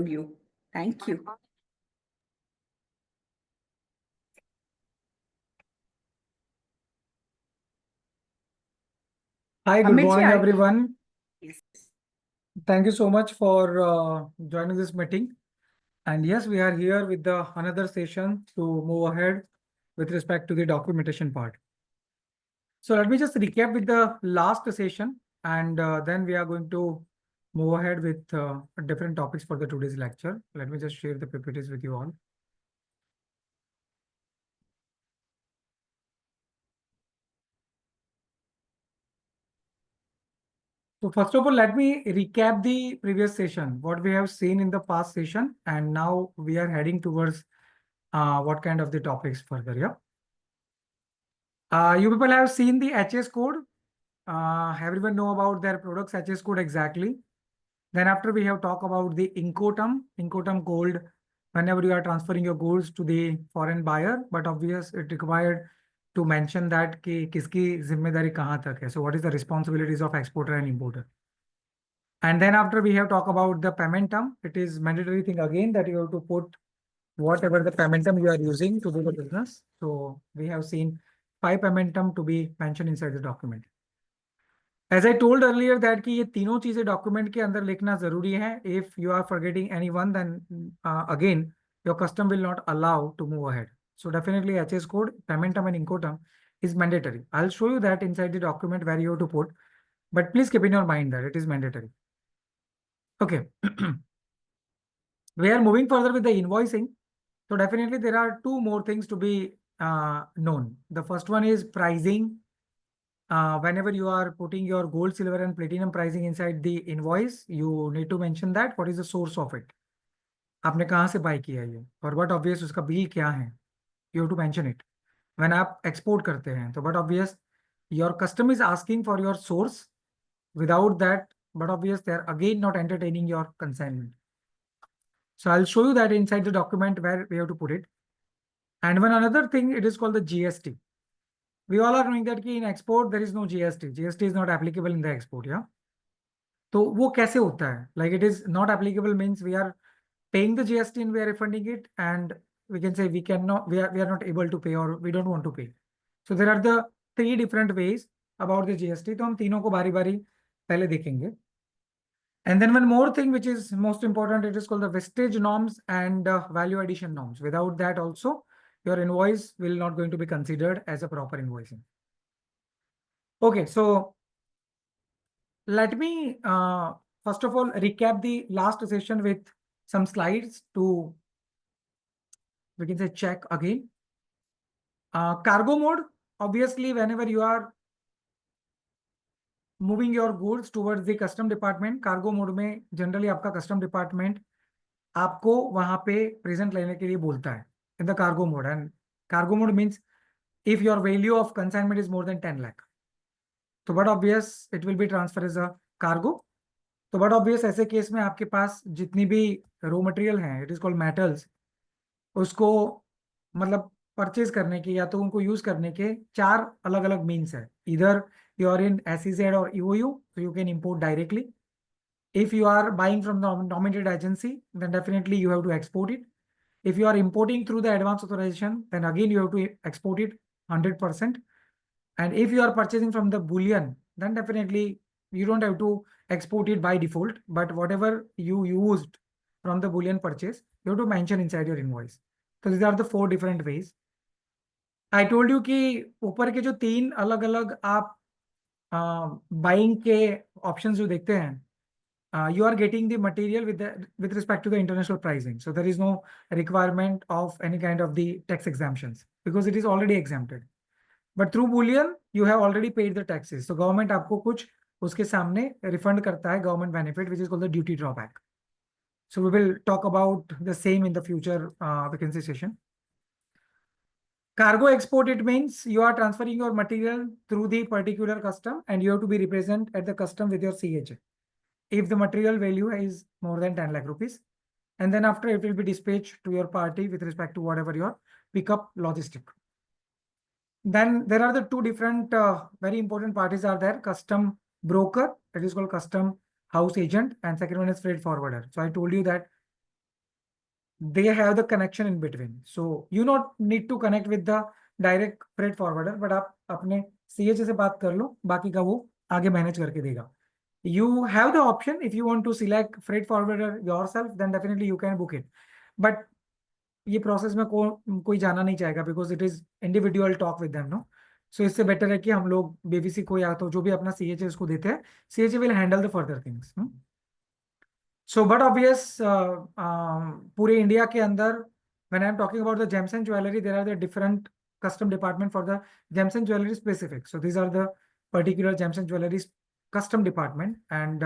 you. Thank you. Hi, good Amit ji, morning, everyone. Yes. Thank you so much for joining this meeting. And yes, we are here with the another session to move ahead with respect to the documentation part. So let me just recap with the last session, and then we are going to move ahead with different topics for the today's lecture. Let me just share the PPTs with you all. So first of all, let me recap the previous session, what we have seen in the past session, and now we are heading towards what kind of the topics further. Yeah. You people have seen the HS code. Everyone know about their products HS code exactly. Then after we have talked about the Incoterm code whenever you are transferring your goods to the foreign buyer, but obvious it required to mention that कि किसकी जिम्मेदारी कहाँ तक है. So what is the responsibilities of exporter and importer? And then after we have talked about the payment term, it is mandatory thing again that you have to put whatever the payment term you are using to do the business. So we have seen 5 payment term to be mentioned inside the document. As I told earlier that कि ये तीनों चीजें document के अंदर लिखना जरूरी है. If you are forgetting any one, then again your custom will not allow to move ahead. So definitely HS code, payment term and Incoterm is mandatory. I'll show you that inside the document where you have to put, but please keep in your mind that it is mandatory. Okay. We are moving further with the invoicing. So definitely there are two more things to be known. The first one is pricing. Whenever you are putting your gold, silver, and platinum pricing inside the invoice, you need to mention that what is the source of it. आपने कहाँ से buy किया ये, और what obvious उसका bill क्या है. You have to mention it. When आप export करते हैं, तो but obvious your custom is asking for your source. Without that, but obvious they are again not entertaining your consignment. So I'll show you that inside the document where we have to put it. And one another thing, it is called the GST. We all are knowing that in export there is no GST. GST is not applicable in the export. Yeah. तो वो कैसे होता है? Like it is not applicable means we are paying the GST and we are refunding it, and we can say we are not able to pay or we don't want to pay. So there are the 3 different ways about the GST. तो हम तीनों को बारी बारी पहले देखेंगे. And then one more thing which is most important, it is called the vestige norms and value addition norms. Without that also, your invoice will not going to be considered as a proper invoicing. Okay, so let me first of all recap the last session with some slides to, we can say, check again. Cargo mode, obviously whenever you are moving your goods towards the custom department, cargo mode में generally आपका custom department आपको वहां पे present लेने के लिए बोलता है in the cargo mode. And cargo mode means if your value of consignment is more than 10 lakh, तो but obvious it will be transfer as a cargo. तो बट ऑब्वियस ऐसे केस में आपके पास जितनी भी रॉ मटेरियल हैं, it is called metals, उसको मतलब परचेज करने के या तो उनको यूज करने के 4 अलग अलग मीन्स है. इधर यू आर इन SEZ और EOU, so you can import directly. If you are buying from the nominated agency, then definitely you have to export it. If you are importing through the advance authorization, then again you have to export it 100%. And if you are purchasing from the bullion, then definitely you don't have to export it by default, but whatever you used from the bullion purchase, you have to mention inside your invoice. So these are the 4 different ways. I told you कि ऊपर के जो 3 अलग अलग आप buying के options जो देखते हैं, you are getting the material with respect to the international pricing. So there is no requirement of any kind of the tax exemptions because it is already exempted. But through bullion, you have already paid the taxes. So government आपको कुछ उसके सामने refund करता है government benefit, which is called the duty drawback. So we will talk about the same in the future vacancy session. Cargo export, it means you are transferring your material through the particular custom and you have to be represent at the custom with your CHA. If the material value is more than 10 lakh rupees, and then after it will be dispatched to your party with respect to whatever your pickup logistic. Then there are the 2 different very important parties are there. Custom broker, that is called custom house agent, and second one is freight forwarder. So I told you that they have the connection in between. So you not need to connect with the direct freight forwarder, but आप अपने CH से बात कर लो, बाकी का वो आगे manage करके देगा. You have the option if you want to select freight forwarder yourself, then definitely you can book it. But ये प्रोसेस में कोई जाना नहीं चाहेगा because it is individual talk with them, no. So इससे बेटर है कि हम लोग बीवीसी को या तो जो भी अपना CH उसको देते हैं, CH will handle the further things. So but obvious पूरे इंडिया के अंदर when I am talking about the gems and jewellery, there are the different custom department for the gems and jewelry specific. So these are the particular gems and jewelry custom department and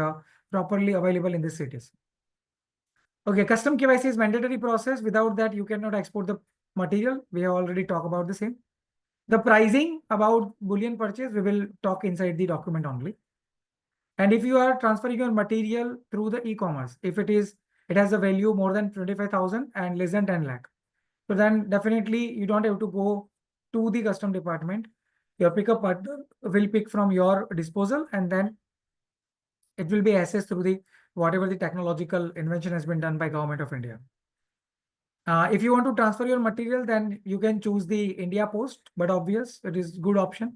properly available in the cities. Okay, custom KYC is mandatory process. Without that, you cannot export the material. We have already talked about the same. The pricing about bullion purchase, we will talk inside the document only. And if you are transferring your material through the e-commerce, if it has a value more than 25,000 and less than 10 lakh, so then definitely you don't have to go to the custom department. Your pickup partner will pick from your disposal, and then it will be assessed through the whatever the technological invention has been done by Government of India. If you want to transfer your material, then you can choose the India Post, but obvious, it is good option.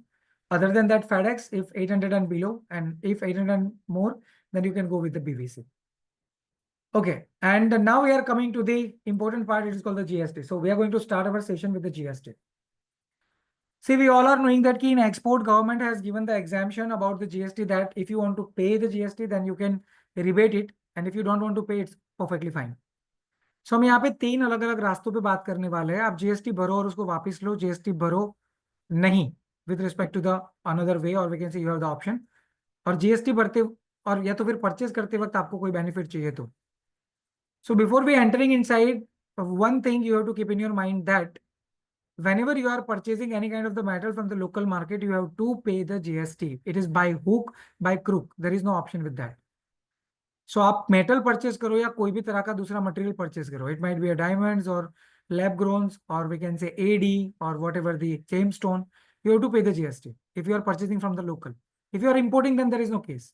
Other than that, FedEx, if 800 and below, and if 800 and more, then you can go with the BVC. Okay, and now we are coming to the important part. It is called the GST. So we are going to start our session with the GST. See, we all are knowing that in export, government has given the exemption about the GST that if you want to pay the GST, then you can rebate it, and if you don't want to pay, it's perfectly fine. सो हम यहाँ पे 3 अलग अलग रास्तों पे बात करने वाले हैं. आप जीएसटी भरो और उसको वापस लो, जीएसटी भरो नहीं with respect to the another way, और we can say you have the option. और जीएसटी भरते और या तो फिर परचेज करते वक्त आपको कोई बेनिफिट चाहिए तो. So before we entering inside, one thing you have to keep in your mind that whenever you are purchasing any kind of the metal from the local market, you have to pay the GST. It is by hook, by crook. There is no option with that. सो आप metal purchase करो या कोई भी तरह का दूसरा material purchase करो, it might be a diamonds और लैब ग्रोन्स और वी कैन से एडी और whatever the gem stone, you have to pay the GST if you are purchasing from the local. If you are importing then there is no case,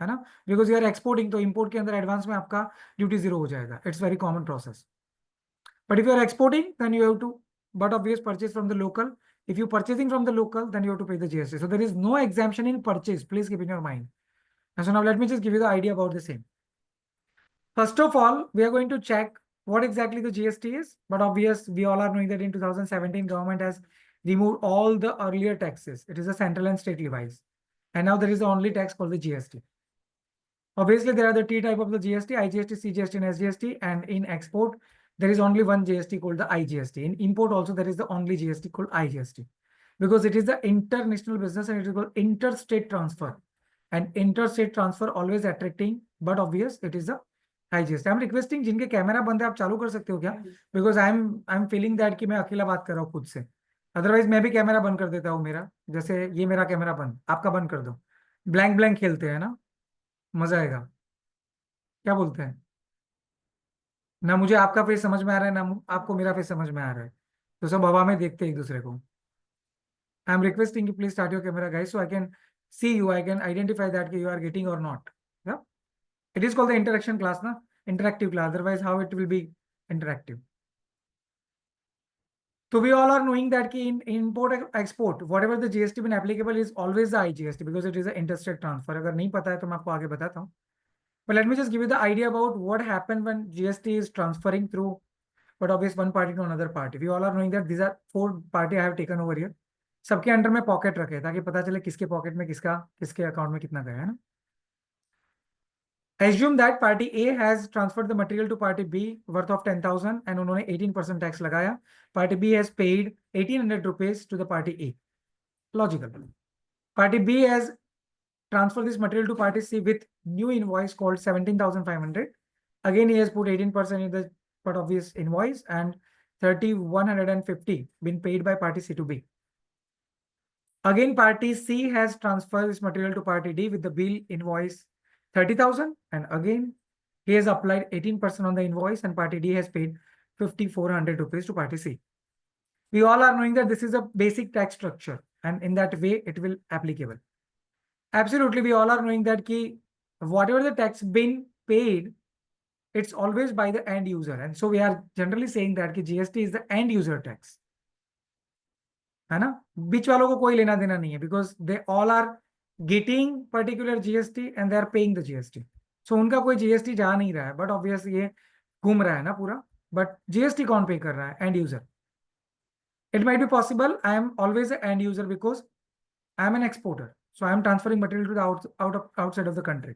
है ना, because you are exporting, तो import के अंदर advance में आपका duty 0 हो जाएगा. It's very common process. But if you are exporting then you have to but obvious purchase from the local. If you purchasing from the local, then you have to pay the GST. So there is no exemption in purchase. Please keep in your mind. And so now let me just give you the idea about the same. First of all, we are going to check what exactly the GST is. But obvious, we all are knowing that in 2017, government has removed all the earlier taxes. It is a central and state levies. And now there is the only tax called the GST. Obviously, there are the T type of the GST, IGST, CGST, and SGST. And in export, there is only one GST called the IGST. In import also, there is the only GST called IGST. Because it is the international business and it is called interstate transfer. And interstate transfer always attracting, but obvious, it is the IGST. I'm requesting जिनके camera बंद है आप चालू कर सकते हो क्या? Because I'm feeling that कि मैं अकेला बात कर रहा हूँ खुद से. Otherwise मैं भी कैमरा बंद कर देता हूँ मेरा. जैसे ये मेरा कैमरा बंद, आपका बंद कर दो. ब्लैंक ब्लैंक खेलते हैं ना, मजा आएगा. क्या बोलते हैं? ना मुझे आपका फेस समझ में आ रहा है, ना आपको मेरा फेस समझ में आ रहा है, तो सब हवा में देखते हैं एक दूसरे को. आई एम रिक्वेस्टिंग कि please start your camera guys, so I can see you, I can identify that कि यू आर गेटिंग और not. It is called the interaction class, na? Interactive class. Otherwise, how it will be interactive? So we all are knowing that in import export, whatever the GST been applicable is always the IGST because it is an interstate transfer. अगर नहीं पता है तो मैं आपको आगे बताता हूँ. But let me just give you the idea about what happened when GST is transferring through, but obvious one party to another party. We all are knowing that these are 4 party I have taken over here. सबके under में pocket रखे ताकि पता चले किसके pocket में किसका किसके अकाउंट में कितना गया है ना. Assume that party A has transferred the material to party B worth of 10,000 and उन्होंने 18% tax लगाया. Party B has paid 1,800 rupees to the party A. Logical. Party B has transferred this material to party C with new invoice called 17,500. Again, he has put 18% in the part of his invoice and 3,150 been paid by party C to B. Again, party C has transferred this material to party D with the bill invoice 30,000, and again he has applied 18% on the invoice and party D has paid 5,400 rupees to party C. We all are knowing that this is a basic tax structure and in that way it will applicable. Absolutely, we all are knowing that ki whatever the tax been paid it's always by the end user, and so we are generally saying that कि GST is the end user tax, है ना? बीच वालों को कोई लेना देना नहीं है, because they all are getting particular GST and they are paying the GST. So उनका कोई GST जा नहीं रहा है, but obviously ये घूम रहा है ना पूरा, but GST कौन पे कर रहा है? End user. It might be possible I am always an end user because I am an exporter, so I am transferring material to the outside of the country.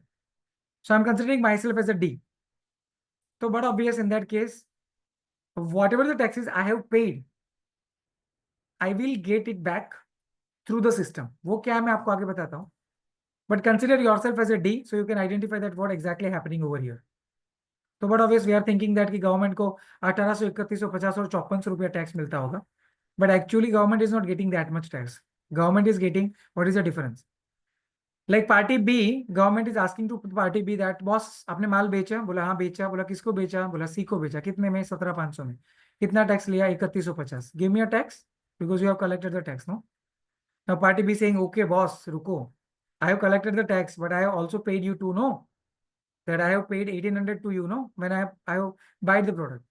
So I'm considering myself as a D. So, but obvious in that case, whatever the taxes I have paid, I will get it back through the system. वो क्या है मैं आपको आगे बताता हूँ. But consider yourself as a D, so you can identify that what exactly happening over here. तो but obvious we are thinking that कि गवर्नमेंट को 1800, 3150 और 5400 रुपया टैक्स मिलता होगा. But actually government is not getting that much tax. Government is getting, what is the difference? Like party B, government is asking to party B that boss आपने माल बेचा? बोला हाँ बेचा. बोला किसको बेचा? बोला C को बेचा. कितने में? 17,500 में. कितना टैक्स लिया? 3150. Give me a tax because you have collected the tax, no? Now party B saying, okay boss, रुको. I have collected the tax, but I have also paid you to know that I have paid 1800 to you, no? When I have buy the product.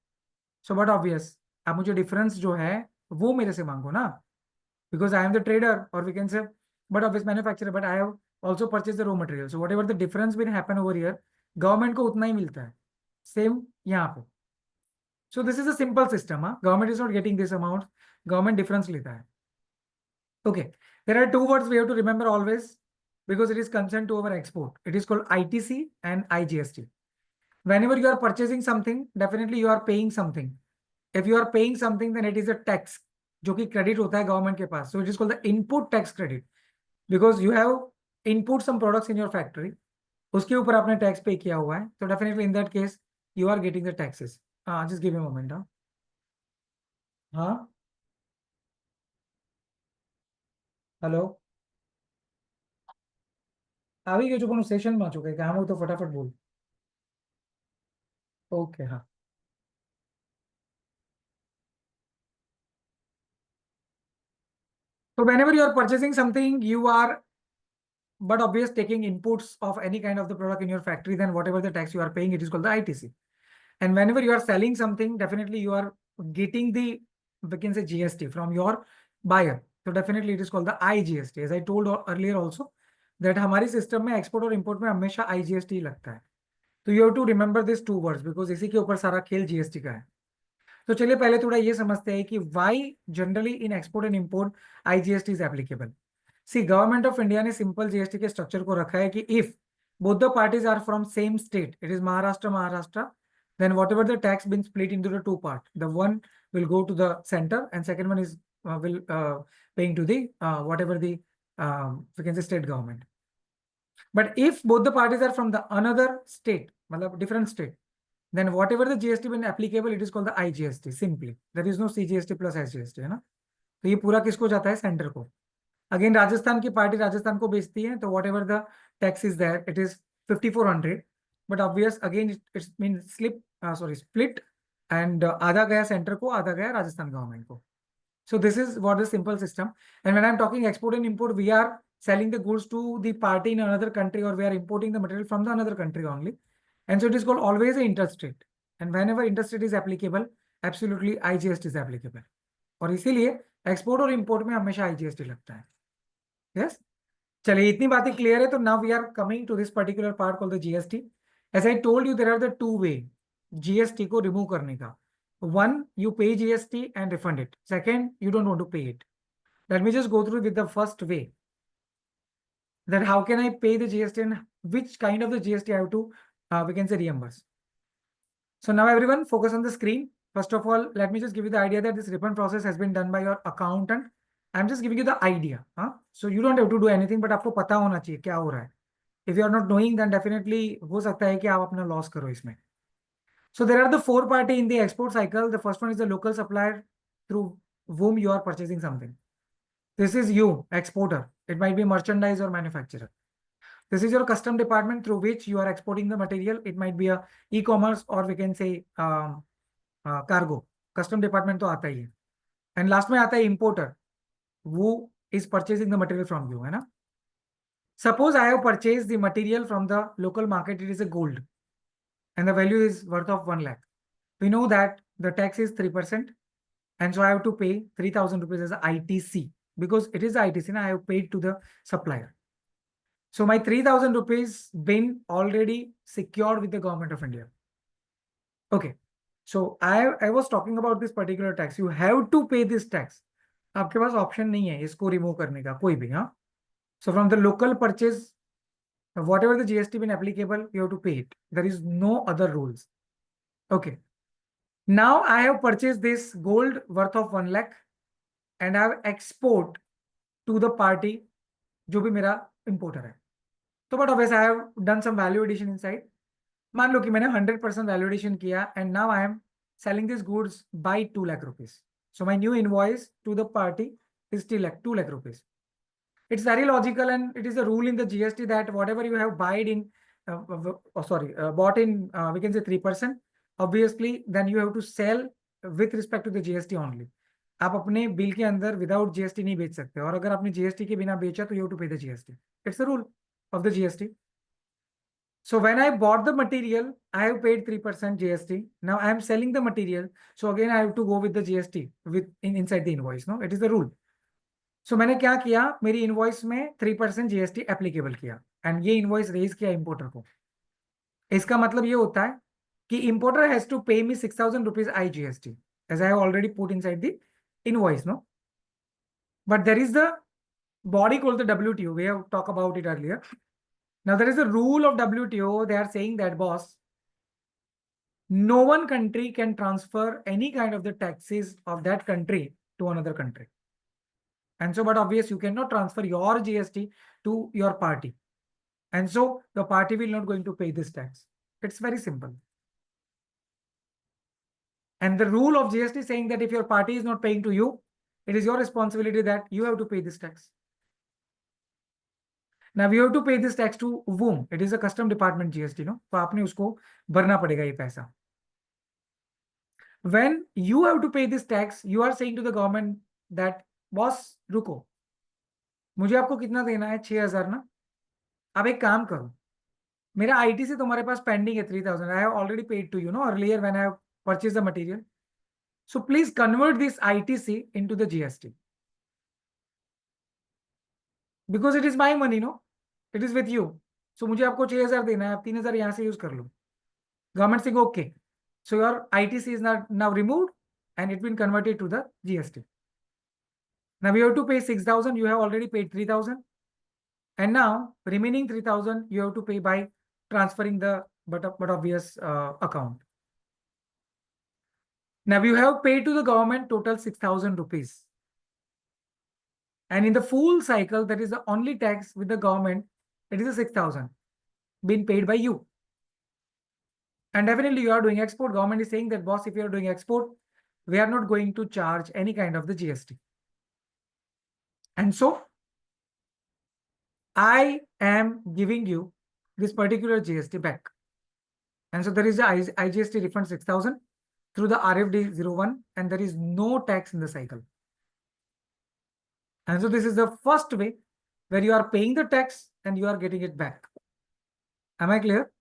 So but obvious, आप मुझे difference जो है वो मेरे से मांगो ना, because I am the trader, or we can say, but obvious manufacturer, but I have also purchased the raw material. So whatever the difference will happen over here, government को उतना ही मिलता है. Same यहाँ पे. So this is a simple system, huh? Government is not getting this amount. Government difference लेता है. Okay, there are two words we have to remember always because it is concerned to our export. It is called ITC and IGST. Whenever you are purchasing something, definitely you are paying something. If you are paying something, then it is a tax जो कि credit होता है government के पास. So it is called the input tax credit because you have input some products in your factory. उसके ऊपर आपने tax pay किया हुआ है. So definitely in that case you are getting the taxes. Just give me a moment. हाँ hello આવી ગયો છો પણ સેશનમાં છો કે કામ હોય તો ફટાફટ બોલ. ઓકે હા. So whenever you are purchasing something, you are but obvious taking inputs of any kind of the product in your factory, then whatever the tax you are paying, it is called the ITC. And whenever you are selling something, definitely you are getting the, we can say GST from your buyer. So definitely it is called the IGST. As I told earlier also, that हमारी system में export और import में हमेशा IGST लगता है. तो you have to remember these two words because इसी के ऊपर सारा खेल GST का है. तो चलिए पहले थोड़ा ये समझते हैं कि why generally in export and import IGST is applicable. See, Government of India ने simple GST के structure को रखा है कि if both the parties are from same state, it is Maharashtra, then whatever the tax been split into the two part, the one will go to the center and second one is will paying to the whatever the we can say state government. But if both the parties are from the another state, मतलब different state, then whatever the GST been applicable, it is called the IGST simply. There is no CGST plus SGST, है ना? तो ये पूरा किसको जाता है? Centre को. अगेन राजस्थान की पार्टी राजस्थान को बेचती है तो whatever the tax is there it is 5400. But obvious again it's mean split and आधा गया सेंटर को, आधा गया राजस्थान गवर्नमेंट को. So this is what the simple system. And when I'm talking export and import, we are selling the goods to the party in another country or we are importing the material from the another country only. And so it is called always a interstate. And whenever interstate is applicable, absolutely IGST is applicable. और इसीलिए export और import में हमेशा IGST लगता है. Yes, चलिए इतनी बातें क्लियर है. तो now we are coming to this particular part called the GST. As I told you there are the two way GST को रिमूव करने का. One, you pay GST and refund it. Second, you don't want to pay it. Let me just go through with the first way. That how can I pay the GST and which kind of the GST I have to, we can say reimburse. So now everyone focus on the screen. First of all, let me just give you the idea that this refund process has been done by your accountant. I'm just giving you the idea. So you don't have to do anything, but आपको पता होना चाहिए क्या हो रहा है. If you are not knowing, then definitely हो सकता है कि आप अपना loss करो इसमें. So there are the four party in the export cycle. The first one is the local supplier through whom you are purchasing something. This is you, exporter. It might be merchandise or manufacturer. This is your custom department through which you are exporting the material. It might be a e-commerce or we can say cargo. Custom department तो आता ही है. And last में आता है importer, who is purchasing the material from you, है ना? Suppose I have purchased the material from the local market. It is a gold. and the value is worth of 1 lakh. We know that the tax is 3%, and so I have to pay 3,000 rupees as a ITC, because it is ITC and I have paid to the supplier. So my 3,000 rupees been already secured with the government of India. Okay. So I was talking about this particular tax. You have to pay this tax. आपके पास option नहीं है इसको remove करने का कोई भी. हाँ. So from the local purchase, whatever the GST been applicable, you have to pay it. There is no other rules. Okay. Now I have purchased this gold worth of 1 lakh and I have export to the party जो भी मेरा importer है. तो but obviously I have done some value addition inside. मान लो कि मैंने 100% value addition किया and now I am selling these goods by 2 lakh rupees. So my new invoice to the party is still 2 lakh rupees. It's very logical and it is a rule in the GST that whatever you have bought in, bought in, we can say 3%, obviously then you have to sell with respect to the GST only. आप अपने bill के अंदर without GST नहीं बेच सकते, और अगर आपने जीएसटी के बिना बेचा तो you have to pay the GST. It's the rule of the GST. So when I bought the material, I have paid 3% GST. Now I am selling the material. So again, I have to go with the GST inside the invoice. No, it is the rule. So मैंने क्या किया, मेरी invoice में 3% GST applicable किया and ये invoice raise किया importer को. इसका मतलब ये होता है कि importer has to pay me 6,000 rupees IGST as I have already put inside the invoice. No, but there is the body called the WTO. We have talked about it earlier. Now there is a rule of WTO. They are saying that, boss, no one country can transfer any kind of the taxes of that country to another country. And so, but obvious, you cannot transfer your GST to your party. And so the party will not going to pay this tax. It's very simple. And the rule of GST is saying that if your party is not paying to you, it is your responsibility that you have to pay this tax. Now we have to pay this tax to whom? It is a custom department GST, no? तो आपने उसको भरना पड़ेगा ये पैसा. When you have to pay this tax, you are saying to the government that, boss, रुको, मुझे आपको कितना देना है? 6,000 ना. अब एक काम करो, मेरा ITC तुम्हारे पास पेंडिंग है 3,000. I have already paid to you, no, earlier when I have purchased the material. So please convert this ITC into the GST. Because it is my money, no? It is with you. So मुझे आपको 6,000 देना है, आप 3,000 यहाँ से use कर लो. Government saying okay. So your ITC is now removed and it's been converted to the GST. Now we have to pay 6,000. You have already paid 3,000. And now remaining 3,000 you have to pay by transferring the but obvious account. Now you have paid to the government total 6,000 rupees. And in the full cycle, that is the only tax with the government, it is a 6,000 being paid by you. And definitely you are doing export. Government is saying that, boss, if you are doing export, we are not going to charge any kind of the GST. And so I am giving you this particular GST back. And so there is a IGST refund 6,000 through the RFD 01, and there is no tax in the cycle. And so this is the first way where you are paying the tax and you are getting it back. Am I clear?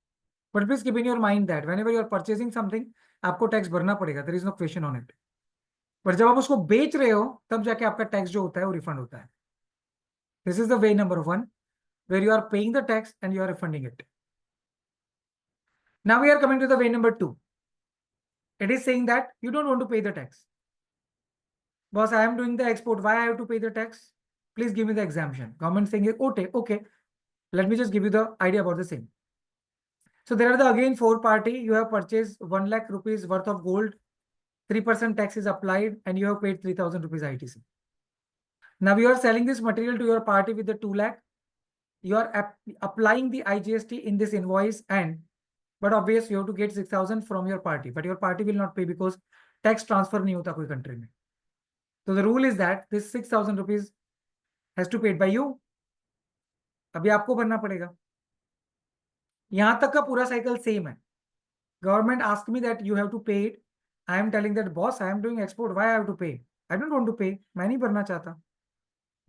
But please keep in your mind that whenever you are purchasing something, आपको tax भरना पड़ेगा. There is no question on it. पर जब आप उसको बेच रहे हो, तब जाके आपका टैक्स जो होता है वो रिफंड होता है. This is the way number 1, where you are paying the tax and you are refunding it. Now we are coming to the way number 2. It is saying that you don't want to pay the tax. Boss, I am doing the export. Why I have to pay the tax? Please give me the exemption. Government saying, okay. Let me just give you the idea about the same. So there are the again 4 party. You have purchased 1 lakh rupees worth of gold. 3% tax is applied and you have paid 3,000 rupees ITC. Now you are selling this material to your party with the 2 lakh. You are applying the IGST in this invoice, but obviously you have to get 6,000 from your party, but your party will not pay because tax transfer नहीं होता कोई country में. So the rule is that this 6,000 rupees has to be paid by you. अभी आपको भरना पड़ेगा. यहाँ तक का पूरा cycle same है. Government asked me that you have to pay it. I am telling that, boss, I am doing export. Why I have to pay? I don't want to pay. मैं नहीं भरना चाहता.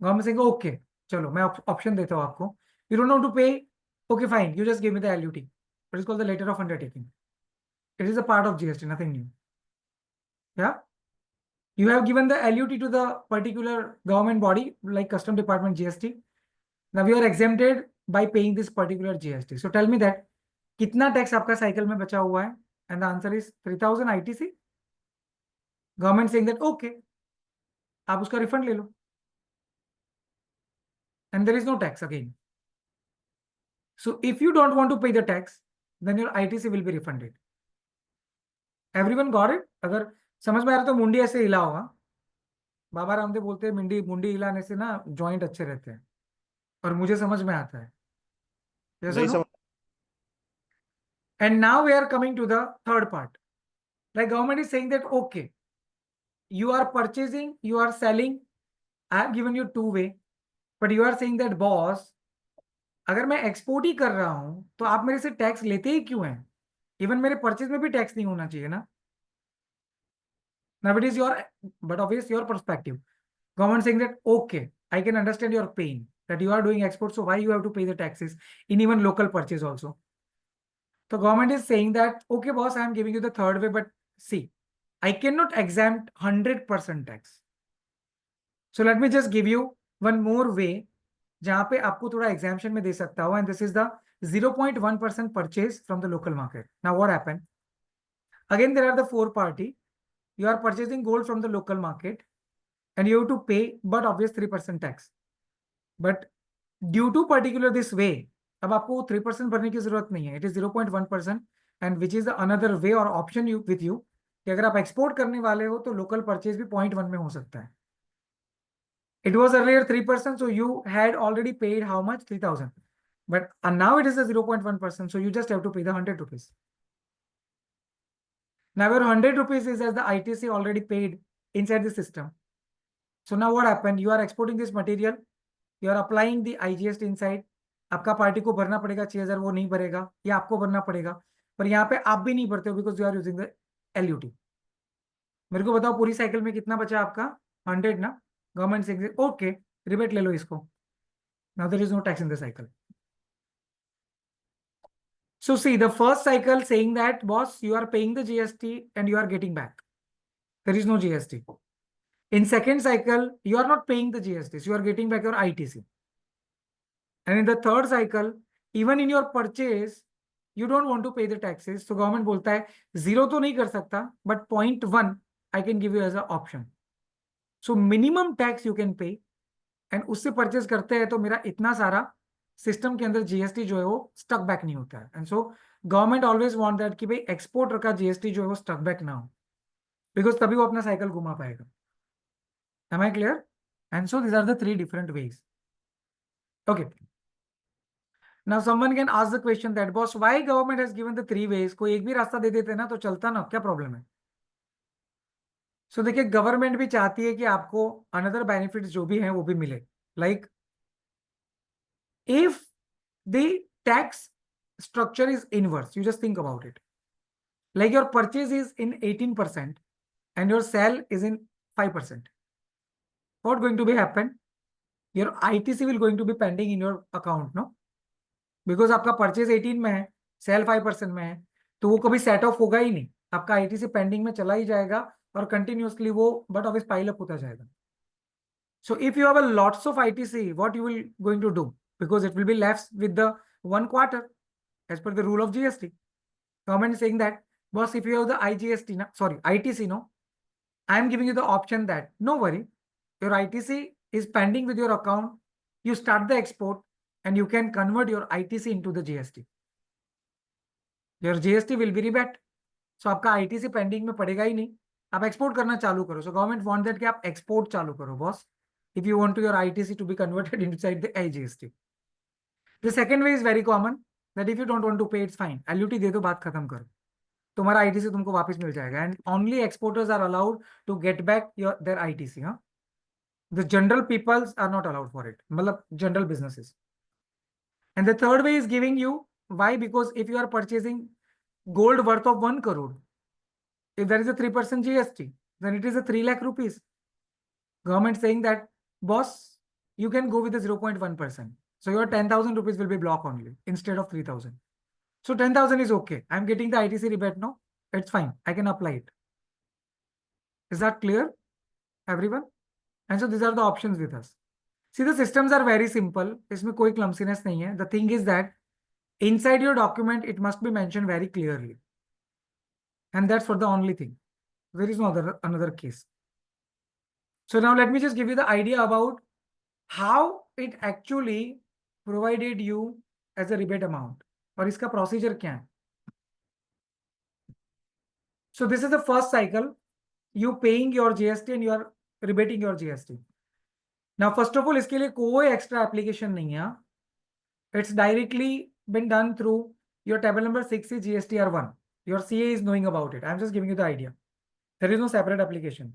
Government saying, okay, चलो मैं option देता हूँ आपको. You don't want to pay? Okay, fine. You just give me the LUT. It is called the letter of undertaking. It is a part of GST, nothing new. Yeah. You have given the LUT to the particular government body like Custom Department GST. Now you are exempted by paying this particular GST. So tell me that कितना tax आपका cycle में बचा हुआ है? And the answer is 3000 ITC. Government saying that okay, आप उसका refund ले लो. And there is no tax again. So if you don't want to pay the tax, then your ITC will be refunded. Everyone got it? अगर समझ में आ रहा तो मुंडी ऐसे हिला होगा. बाबा रामदेव बोलते हैं मुंडी मुंडी हिलाने से ना जॉइंट अच्छे रहते हैं, और मुझे समझ में आता है. Yes or no? And now we are coming to the third part. Like government is saying that okay, you are purchasing, you are selling. I have given you two way, but you are saying that boss, अगर मैं export ही कर रहा हूं तो आप मेरे से tax लेते ही क्यों हैं? इवन मेरे परचेज में भी टैक्स नहीं होना चाहिए ना. Now it is your, but obviously your perspective. Government saying that okay, I can understand your pain that you are doing export, so why you have to pay the taxes in even local purchase also. So government is saying that okay boss, I am giving you the third way, but see, I cannot exempt 100% tax. So let me just give you one more way जहां पे आपको थोड़ा exemption में दे सकता हूं, and this is the 0.1% purchase from the local market. Now what happened? Again, there are the four party. You are purchasing gold from the local market and you have to pay, but obvious 3% tax. But due to particular this way, अब आपको 3% भरने की जरूरत नहीं है. It is 0.1%, and which is the another way or option you with you कि अगर आप एक्सपोर्ट करने वाले हो तो लोकल परचेज भी 0.1 में हो सकता है. It was earlier 3%, so you had already paid how much? 3000. But now it is a 0.1%, so you just have to pay the 100 rupees. Now your 100 rupees is as the ITC already paid inside the system. So now what happened? You are exporting this material, you are applying the IGST inside. आपका party को भरना पड़ेगा 6000, वो नहीं भरेगा, या आपको भरना पड़ेगा, पर यहाँ पे आप भी नहीं भरते हो because you are using the LUT. मेरे को बताओ पूरी साइकिल में कितना बचा आपका? 100 ना. गवर्नमेंट से ओके, रिबेट ले लो इसको. Now there is no tax in the cycle. So see, the first cycle saying that boss, you are paying the GST and you are getting back. There is no GST. In second cycle, you are not paying the GST, so you are getting back your ITC. And in the third cycle, even in your purchase, you don't want to pay the taxes. So government बोलता है zero तो नहीं कर सकता, but 0.1 I can give you as an option. So minimum tax you can pay, and उससे purchase करते हैं तो मेरा इतना सारा सिस्टम के अंदर जीएसटी जो है वो स्टक बैक नहीं होता है. And so government always want that कि भाई एक्सपोर्टर का जीएसटी जो है वो स्टक बैक ना हो, बिकॉज तभी वो अपना साइकिल घुमा पाएगा. Am I clear? And so these are the three different ways. Okay. Now someone can ask the question that boss, why government has given the three ways? कोई एक भी रास्ता दे देते ना तो चलता ना, क्या प्रॉब्लम है? सो देखिए, गवर्नमेंट भी चाहती है कि आपको अनदर बेनिफिट्स जो भी हैं वो भी मिले. Like if the tax structure is inverse, you just think about it. Like your purchase is in 18% and your sale is in 5%. What going to be happen? Your ITC will going to be pending in your account, no? Because आपका purchase 18 में है, sale 5% में है, तो वो कभी set off होगा ही नहीं. आपका ITC pending में चला ही जाएगा और continuously वो but always pile up होता जाएगा. So if you have a lots of ITC, what you will going to do? Because it will be left with the 1 quarter as per the rule of GST. Government is saying that, boss, if you have the ITC, no, I am giving you the option that no worry, your ITC is pending with your account. You start the export and you can convert your ITC into the GST. Your GST will be rebate. So आपका ITC pending में पड़ेगा ही नहीं, आप export करना चालू करो. So government want that कि आप export चालू करो, boss, if you want to your ITC to be converted inside the IGST. The second way is very common, that if you don't want to pay, it's fine. LUT दे दो, बात खत्म करो, तुम्हारा ITC तुमको वापस मिल जाएगा. And only exporters are allowed to get back their ITC. हाँ, the general peoples are not allowed for it. मतलब general businesses. And the third way is giving you, why? Because if you are purchasing gold worth of 1 crore, if there is a 3% GST, then it is a 3 lakh rupees. Government saying that, boss, you can go with the 0.1%. So your 10,000 rupees will be block only instead of 3,000. So 10,000 is okay. I'm getting the ITC rebate now. it's fine. I can apply it. Is that clear, everyone? And so these are the options with us. See, the systems are very simple. इसमें कोई clumsiness नहीं है. The thing is that inside your document, it must be mentioned very clearly. And that's for the only thing. There is no another case. So now let me just give you the idea about how it actually provided you as a rebate amount. और इसका procedure क्या है? So this is the first cycle. You paying your GST and you are rebating your GST. Now, first of all, इसके लिए कोई extra application नहीं है. It's directly been done through your table number 6 is GSTR 1. Your CA is knowing about it. I'm just giving you the idea. There is no separate application.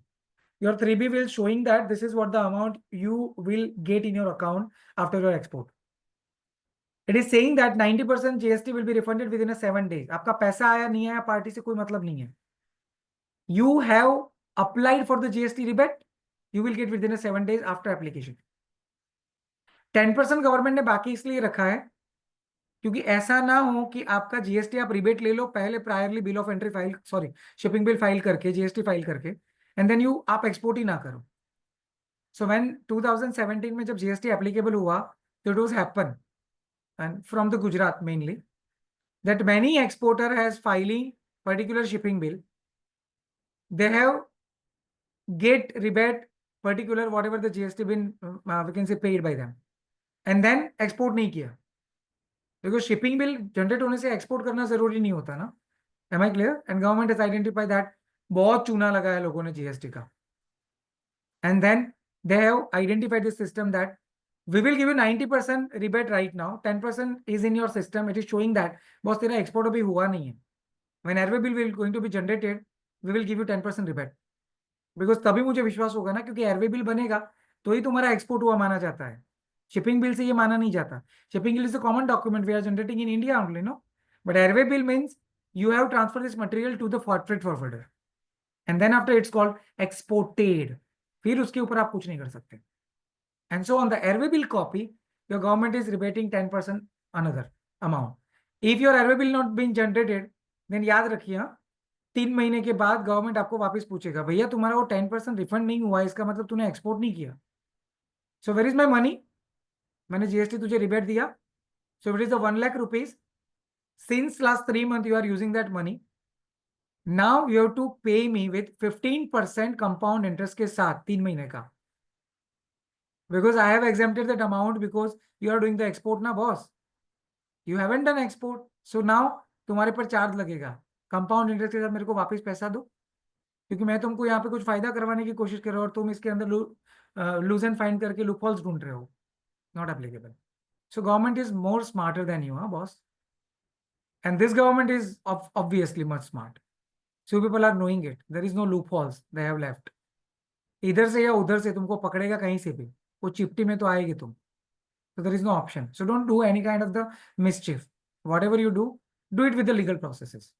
Your 3B will showing that this is what the amount you will get in your account after your export. It is saying that 90% GST will be refunded within a 7 days. आपका पैसा आया नहीं आया party से कोई मतलब नहीं है. You have applied for the GST rebate, you will get within a 7 days after application. 10% government ने बाकी इसलिए रखा है क्योंकि ऐसा ना हो कि आपका जीएसटी आप रिबेट ले लो पहले priorly bill of entry file shipping bill file करके जीएसटी फाइल करके एंड देन यू आप एक्सपोर्ट ही ना करो. सो व्हेन 2017 में जब जीएसटी एप्लीकेबल हुआ तो it was happen and from the Gujarat mainly that many exporter has filing particular shipping bill, they have get rebate particular whatever the GST been we can say paid by them and then export नहीं किया because shipping bill generate होने से export करना जरूरी नहीं होता ना. Am I clear? And government has identified that बहुत चूना लगा है लोगों ने जीएसटी का and then they have identified the system that we will give you 90% rebate right now, 10% is in your system, it is showing that boss तेरा export अभी हुआ नहीं है. When airway bill will going to be generated, we will give you 10% rebate. Because तभी मुझे विश्वास होगा ना क्योंकि एयरवे बिल बनेगा तो ही तुम्हारा एक्सपोर्ट हुआ माना जाता है. शिपिंग बिल से ये माना नहीं जाता. Shipping bill is a common document we are generating in India only, no, but airway bill means you have transfer this material to the freight forwarder and then after it's called exported. फिर उसके ऊपर आप कुछ नहीं कर सकते. And so on the airway bill copy your government is rebating 10% another amount. If your airway bill not been generated then याद रखिए 3 महीने के बाद गवर्नमेंट आपको वापस पूछेगा भैया तुम्हारा वो 10% रिफंड नहीं हुआ, इसका मतलब तूने एक्सपोर्ट नहीं किया. So where is my money? मैंने जीएसटी तुझे रिबेट दिया, so it is the 1 lakh rupees. Since last 3 months you are using that money. Now you have to pay me with 15% compound interest के साथ 3 महीने का. Because I have exempted that amount because you are doing the export ना boss. You haven't done export, so now तुम्हारे पर charge लगेगा compound interest के साथ. मेरे को वापस पैसा दो क्योंकि मैं तुमको यहाँ पे कुछ फायदा करवाने की कोशिश कर रहा हूँ और तुम इसके अंदर लूज एंड फाइंड करके लूपहोल्स ढूंढ रहे हो. Not applicable. So government is more smarter than you, boss, and this government is obviously much smart. So people are knowing it. There is no loopholes they have left. इधर से या उधर से तुमको पकड़ेगा कहीं से भी, वो चिपटी में तो आएगी तुम. So there is no option. So don't do any kind of the mischief. Whatever you do it with the legal processes.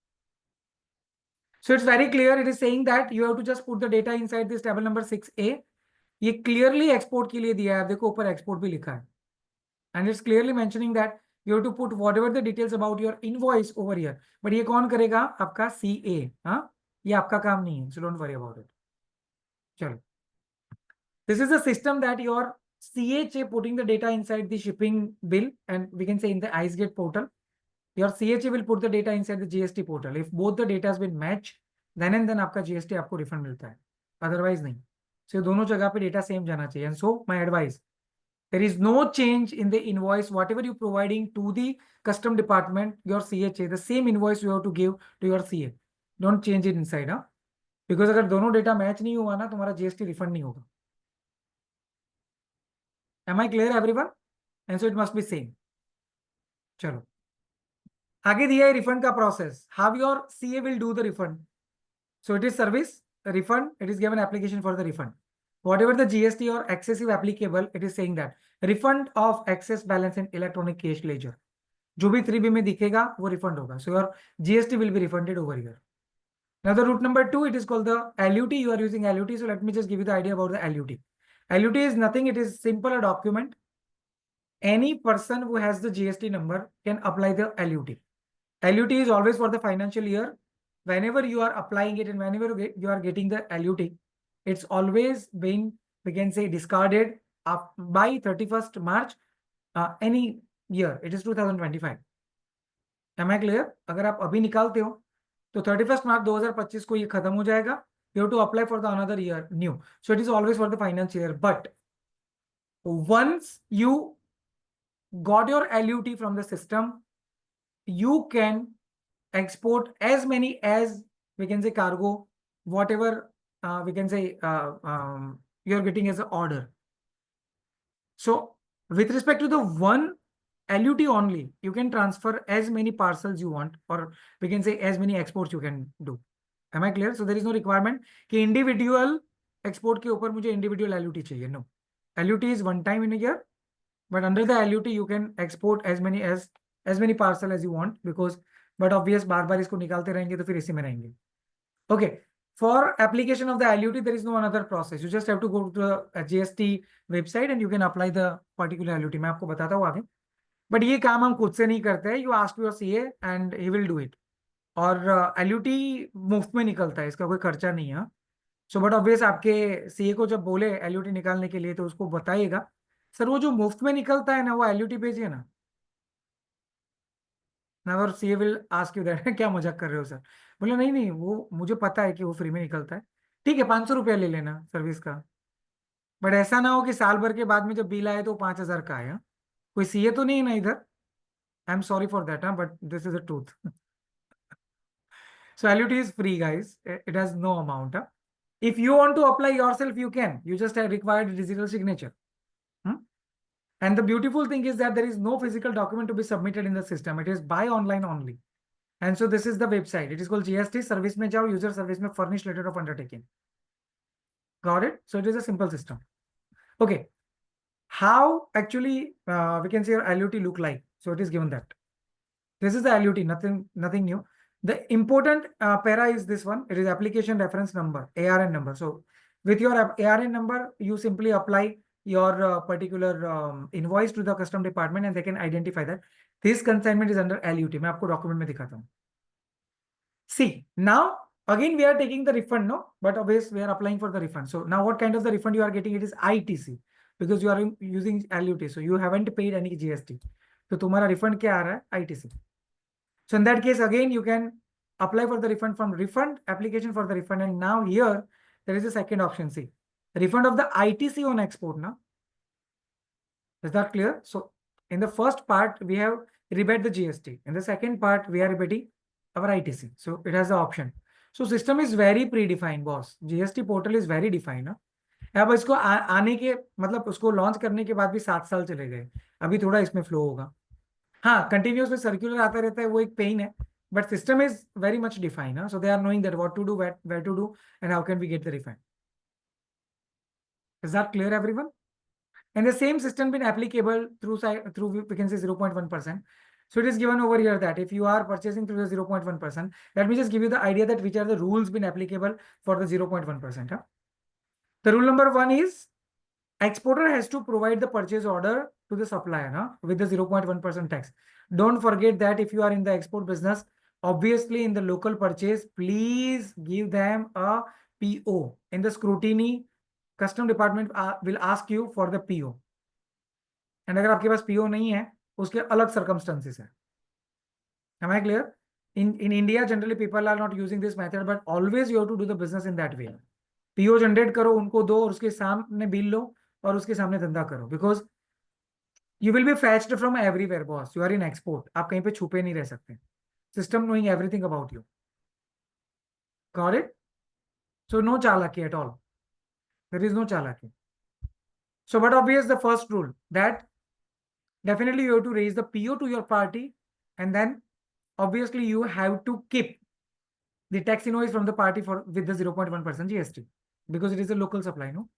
So it's very clear. It is saying that you have to just put the data inside this table number 6A. ये clearly export के लिए दिया है. देखो ऊपर export भी लिखा है. And it's clearly mentioning that you have to put whatever the details about your invoice over here. But ये कौन करेगा? आपका CA. हाँ, ये आपका काम नहीं है. So don't worry about it. चलो. This is a system that your CHA putting the data inside the shipping bill, and we can say in the IceGate portal. Your CHA will put the data inside the GST portal. If both the data has been matched, then and then आपका GST आपको refund मिलता है. Otherwise नहीं. So दोनों जगह पे data same जाना चाहिए. And so my advice, there is no change in the invoice. Whatever you providing to the custom department, your CHA, the same invoice you have to give to your CA. Don't change it inside, huh? Because अगर दोनों data match नहीं हुआ ना, तुम्हारा GST refund नहीं होगा. Am I clear, everyone? And so it must be same. चलो आगे दिया है रिफंड का process. How your CA will do the refund. So it is service refund. It is given application for the refund. Whatever the GST or excessive applicable, it is saying that refund of excess balance in electronic cash ledger. जो भी 3B में दिखेगा वो refund होगा. So your GST will be refunded over here. Now the route number 2, it is called the LUT. You are using LUT. So let me just give you the idea about the LUT. LUT is nothing. It is simple a document. Any person who has the GST number can apply the LUT. LUT is always for the financial year whenever you are applying it and whenever you are getting the LUT, it's always been, we can say, discarded by 31st March any year. It is 2025. Am I clear? अगर आप अभी निकालते हो तो 31st March 2025 को ये खत्म हो जाएगा. You have to apply for the another year new. So it is always for the financial year. But once you got your LUT from the system, you can export as many as, we can say, cargo, whatever we can say you're getting as an order. So with respect to the one LUT only, you can transfer as many parcels you want, or we can say as many exports you can do. Am I clear? So there is no requirement कि individual export के ऊपर मुझे individual LUT चाहिए. No, LUT is one time in a year, but under the LUT you can export as many parcel as you want, because but obvious बार बार इसको निकालते रहेंगे तो फिर इसी में रहेंगे. Okay. For application of the LUT, there is no another process. You just have to go to the GST website and you can apply the particular LUT. मैं आपको बताता हूँ आगे. But ये काम हम खुद से नहीं करते हैं. You ask your CA and he will do it. और LUT मुफ्त में निकलता है, इसका कोई खर्चा नहीं है. सो बट ऑब्वियस आपके CA को जब बोले LUT निकालने के लिए तो उसको बताइएगा, सर वो जो मुफ्त में निकलता है ना वो LUT भेजिए ना. और CA will ask you that क्या मजाक कर रहे हो सर? बोले नहीं नहीं, वो मुझे पता है कि वो फ्री में निकलता है. ठीक है, 500 रुपया ले लेना सर्विस का. बट ऐसा ना हो कि साल भर के बाद में जब बिल आए तो 5,000 का आया. कोई CA तो नहीं है ना इधर. I am sorry for that, but this is the truth. So LUT is free, guys. It has no amount. If you want to apply yourself, you can. You just have required digital signature. And the beautiful thing is that there is no physical document to be submitted in the system. It is by online only. And so this is the website. It is called GST service में जाओ, user service में furnish letter of undertaking. Got it? So it is a simple system. Okay. How actually we can say your LUT look like? So it is given that. This is the LUT, nothing new. The important para is this one. It is application reference number, ARN number. So with your ARN number, you simply apply your particular invoice to the custom department and they can identify that this consignment is under LUT. मैं आपको document में दिखाता हूँ. See, now again we are taking the refund, no? But obviously we are applying for the refund. So now what kind of the refund you are getting? It is ITC because you are using LUT. So you haven't paid any GST. तो तुम्हारा refund क्या आ रहा है? ITC. So in that case, again, you can apply for the refund from refund, application for the refund. And now here, there is a second option, see. Refund of the ITC on export now. Is that clear? So in the first part, we have rebate the GST. In the second part, we are rebating our ITC. So it has the option. So system is very predefined, boss. GST portal is very defined. ना? अब इसको आने के मतलब उसको launch करने के बाद भी 7 साल चले गए. अभी थोड़ा इसमें फ्लो होगा. हाँ, कंटिन्यूस में सर्कुलर आता रहता है, वो एक पेन है, but system is very much defined. So they are knowing that what to do, where to do and how can we get the refund. Is that clear everyone? And the same system been applicable through we can say 0.1%. So it is given over here that if you are purchasing through the 0.1%, let me just give you the idea that which are the rules been applicable for the 0.1%. The rule number 1 is exporter has to provide the purchase order to the supplier with the 0.1% tax. Don't forget that if you are in the export business, obviously in the local purchase, please give them a PO. In the scrutiny, custom department will ask you for the PO. And अगर आपके पास PO नहीं है, उसके अलग circumstances है. Am I clear? In India, generally people are not using this method, but always you have to do the business in that way. PO generate करो, उनको दो और उसके सामने बिल लो और उसके सामने धंधा करो. Because you will be fetched from everywhere, boss. You are in export. आप कहीं पे छुपे नहीं रह सकते. System knowing everything about you. Got it? So no chalaki at all. There is no chalaki. So but obvious the first rule that definitely you have to raise the PO to your party, and then obviously you have to keep the tax invoice from the party with the 0.1% GST because it is a local supply, no?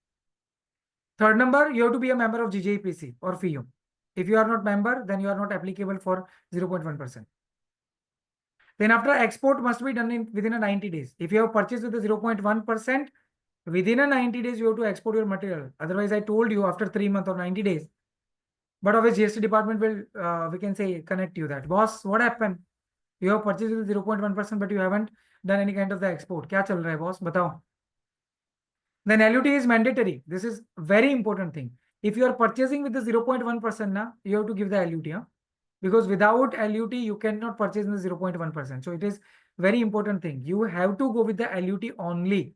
Third number, you have to be a member of GJPC or FIO. If you are not member, then you are not applicable for 0.1%. Then after export must be done within a 90 days. If you have purchased with the 0.1%, within a 90 days, you have to export your material. Otherwise, I told you after 3 months or 90 days. But obviously, GST department will, we can say, connect you that. Boss, what happened? You have purchased with 0.1%, but you haven't done any kind of the export. क्या चल रहा है boss बताओ. Then LUT is mandatory. This is very important thing. If you are purchasing with the 0.1% now, you have to give the LUT, huh? Because without LUT you cannot purchase in the 0.1%. So it is very important thing. You have to go with the LUT only.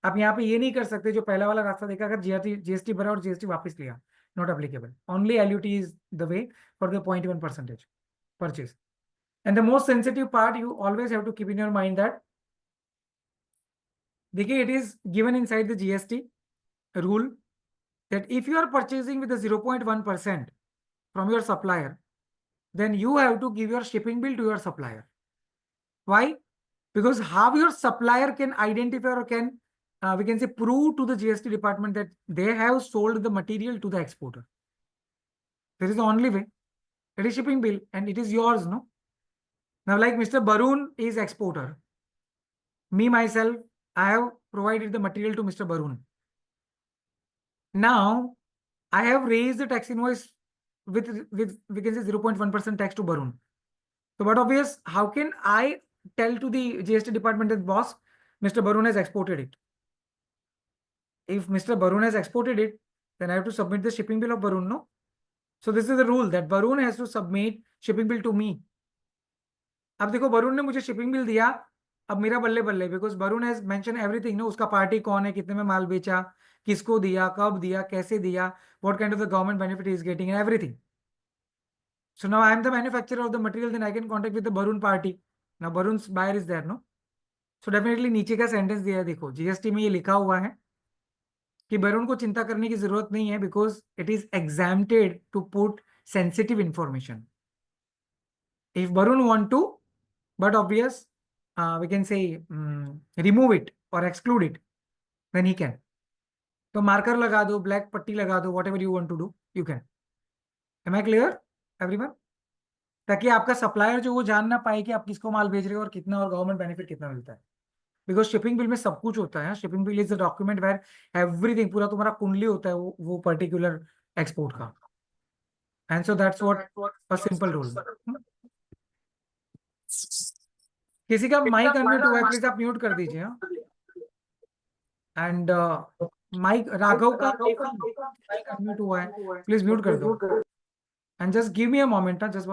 आप यहाँ पे ये नहीं कर सकते जो पहला वाला रास्ता देखा, अगर जीएसटी भरा और जीएसटी वापस लिया, not applicable. Only LUT is the way for the 0.1% purchase. And the most sensitive part you always have to keep in your mind that देखिए it is given inside the GST rule that if you are purchasing with the 0.1% from your supplier, then you have to give your shipping bill to your supplier. Why? Because how your supplier can identify or can we can say prove to the GST department that they have sold the material to the exporter. There is the only way. It is shipping bill and it is yours, no? Now, like Mr. Barun is exporter. Me myself, I have provided the material to Mr. Barun. Now, I have raised the tax invoice with we can say 0.1% tax to Barun. So, but obvious, how can I tell to the GST department that boss, Mr. Barun has exported it? If Mr. Barun has exported it, then I have to submit the shipping bill of Barun, no? So this is the rule that Barun has to submit shipping bill to me. अब देखो वरुण ने मुझे shipping bill दिया, अब मेरा बल्ले बल्ले, because Varun has mention everything ना, उसका पार्टी कौन है, कितने में माल बेचा, किसको दिया, कब दिया, कैसे दिया, what kind of the government benefit is getting and everything. So now I am the manufacturer of the material, then I can contact with the Barun party. Now Barun's buyer is there, no? So definitely नीचे का sentence दिया है, देखो GST में ये लिखा हुआ है कि वरुण को चिंता करने की जरूरत नहीं है, because it is exempted to put sensitive information. If Barun want to, but obvious, we can say remove it or exclude it, then he can. तो मार्कर लगा दो, ब्लैक पट्टी लगा दो, whatever you want to do, you can. Am I clear, everyone? ताकि आपका supplier जो वो जान ना पाए कि आप किसको माल भेज रहे हो और कितना, और गवर्नमेंट बेनिफिट कितना मिलता है. बिकॉज शिपिंग बिल में सब कुछ होता है. Shipping bill is the document where everything, पूरा तुम्हारा कुंडली होता है वो पर्टिकुलर एक्सपोर्ट का. And so that's what a simple rule. किसी का माइक अनम्यूट हुआ है, प्लीज आप म्यूट कर दीजिए. एंड माइक राघव का माइक अनम्यूट हुआ है, प्लीज म्यूट कर दो. And just give me a moment, just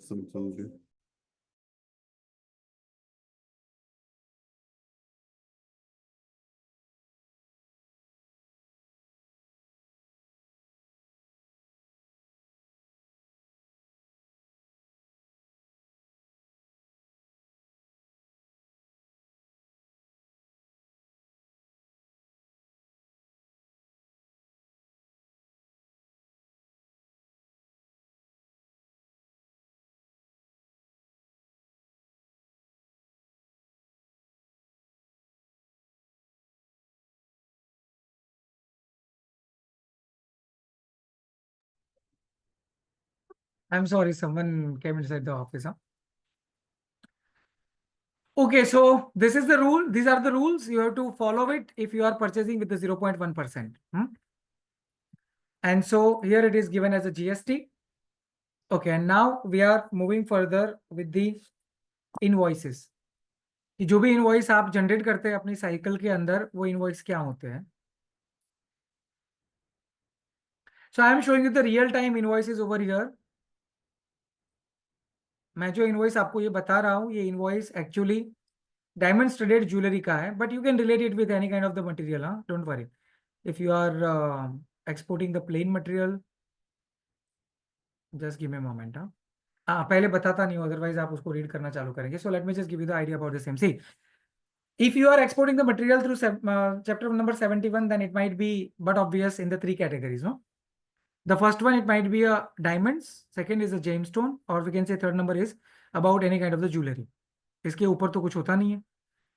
समझे. I'm sorry, someone came inside the office. Huh? Okay, so this is the rule. These are the rules. You have to follow it if you are purchasing with the 0.1%. And so here it is given as a GST. Okay, and now we are moving further with the invoices. कि जो भी invoice आप generate करते हैं अपनी cycle के अंदर, वो इनवॉइस क्या होते हैं. So I am showing you the real time invoices over here. मैं जो इनवॉइस आपको ये बता रहा हूँ, ये invoice actually diamond studded jewellery का है, but you can relate it with any kind of the material. हाँ, don't worry. If you are exporting the plain material, just give me a moment. हाँ, पहले बताता नहीं हूँ, अदरवाइज आप उसको रीड करना चालू करेंगे. So let me just give you the idea about the same. See, if you are exporting the material through chapter number 71, then it might be but obvious in the three categories, no? The first one, it might be a diamonds. Second is a gemstone, or we can say third number is about any kind of the jewelry. इसके ऊपर तो कुछ होता नहीं है.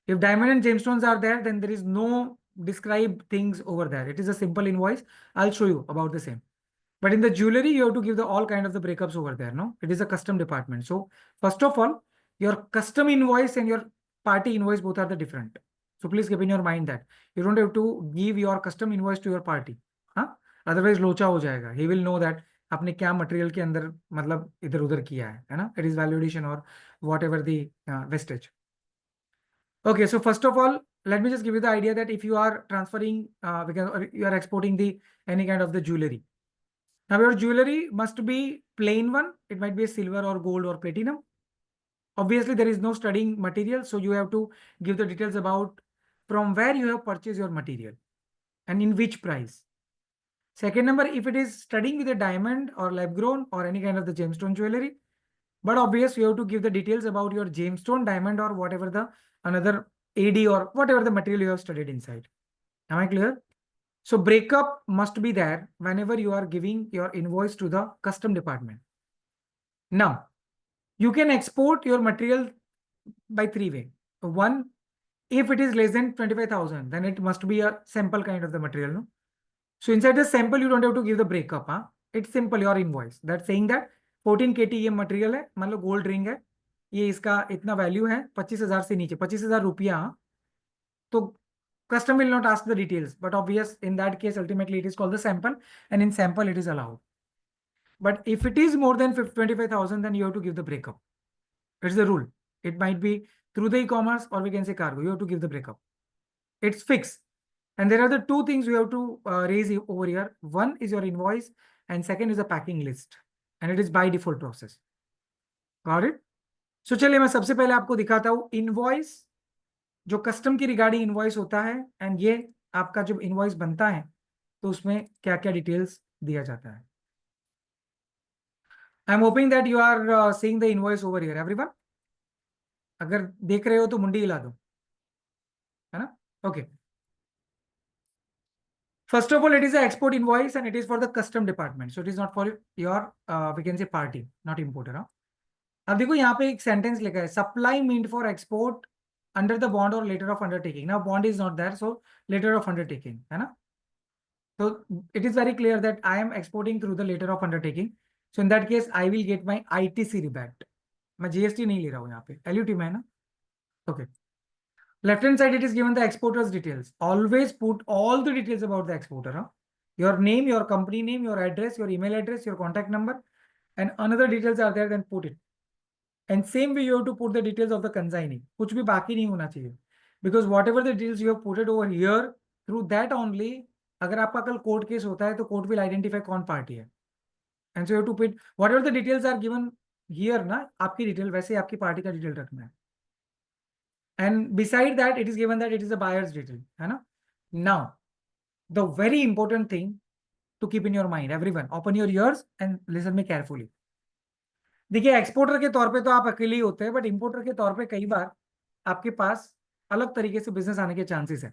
If diamond and gemstones are there, then there is no describe things over there. It is a simple invoice. I'll show you about the same. But in the jewelry, you have to give the all kind of the breakups over there. No, it is a custom department. So first of all, your custom invoice and your party invoice both are the different. So please keep in your mind that you don't have to give your custom invoice to your party. हाँ, otherwise लोचा हो जाएगा. He will know that आपने क्या material के अंदर मतलब इधर उधर किया है ना. It is valuation or whatever the vestige. Okay, so first of all, let me just give you the idea that if you are transferring, because or you are exporting the any kind of the jewelry. Now your jewelry must be plain one. It might be a silver or gold or platinum. Obviously, there is no studying material, so you have to give the details about from where you have purchased your material and in which price. Second number, if it is studying with a diamond or lab grown or any kind of the gemstone jewelry, but obviously you have to give the details about your gemstone, diamond, or whatever the another AD or whatever the material you have studied inside. Am I clear? So breakup must be there whenever you are giving your invoice to the custom department. Now, you can export your material by three ways. One, if it is less than 25,000, then it must be a sample kind of the material. No? So inside the sample, you don't have to give the breakup. Huh? It's simple, your invoice. That's saying that 14 KT ये material है, मान लो gold ring है, ये इसका इतना value है 25,000 से नीचे 25,000 रुपया. तो custom will not ask the details, but obvious in that case ultimately it is called the sample, and in sample it is allowed. But if it is more than 25,000, then you have to give the breakup. It's the rule. It might be through the e-commerce or we can say cargo. You have to give the breakup. It's fixed. And there are the two things you have to raise over here. One is your invoice and second is the packing list. And it is by default process. Got it? So चलिए मैं सबसे पहले आपको दिखाता हूँ invoice जो custom की regarding invoice होता है एंड ये आपका जब इनवॉइस बनता है तो उसमें क्या क्या डिटेल्स दिया जाता है. I am hoping that you are seeing the invoice over here everyone. अगर देख रहे हो तो मुंडी हिला दो, है ना. Okay. First of all, it is an export invoice and it is for the custom department. So it is not for your, we can say party, not importer. Huh? अब देखो यहाँ पे एक सेंटेंस लिखा है supply meant for export under the bond और letter of undertaking. Now bond is not there, so letter of undertaking है ना. So it is very clear that I am exporting through the letter of undertaking. So in that case, I will get my ITC rebate. मैं GST नहीं ले रहा हूँ यहाँ पे, LUT में है ना. Okay. Left hand side, it is given the exporter's details. Always put all the details about the exporter. Huh? Your name, your company name, your address, your email address, your contact number, and another details are there, then put it. And same way you have to put the details of the consignee. कुछ भी बाकी नहीं होना चाहिए. Because whatever the details you have put it over here, through that only, अगर आपका कल court case होता है तो कोर्ट will identify कौन पार्टी है. And so you have to put whatever the details are given here ना, आपकी डिटेल वैसे आपकी पार्टी का डिटेल रखना है. And beside that, it is given that it is a buyer's detail. है ना? Now, the very important thing to keep in your mind, everyone, open your ears and listen me carefully. देखिए exporter के तौर पे तो आप अकेले ही होते हैं, बट इंपोर्टर के तौर पे कई बार आपके पास अलग तरीके से बिजनेस आने के चांसेस है.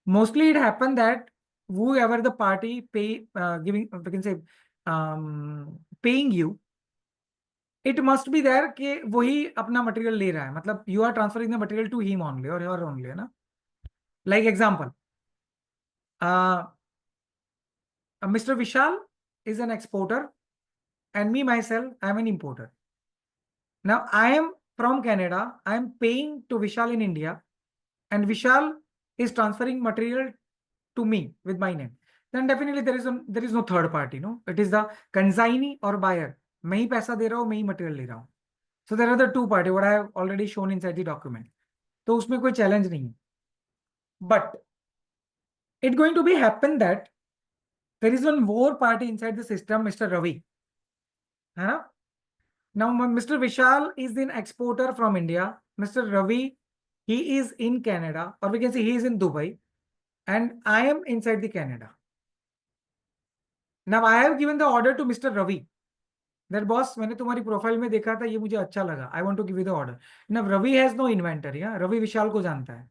Mostly it happen that whoever the party giving we can say paying you, it must be there कि वही अपना मटेरियल ले रहा है, मतलब you are transferring the material to him only or your only, है ना. Like example, Mr. Vishal is an exporter and me myself I am an importer. Now I am from Canada, I am paying to Vishal in India and Vishal is transferring material to me with my name. Then definitely there is no third party, no. It is the consignee or buyer. मैं ही पैसा दे रहा हूँ, मैं ही material ले रहा हूँ. So there are the two party what I have already shown inside the document. तो उसमें कोई चैलेंज नहीं है. But it going to be happen that there is one more party inside the system, Mr. Ravi. है ना? Now Mr. Vishal is an exporter from India. Mr. Ravi, he is in Canada, or we can say he is in Dubai, and I am inside the Canada. Now I have given the order to Mr. Ravi. That boss, मैंने तुम्हारी profile में देखा था, ये मुझे अच्छा लगा. I want to give you the order. Now Ravi has no inventory. Yeah? Ravi Vishal को जानता है.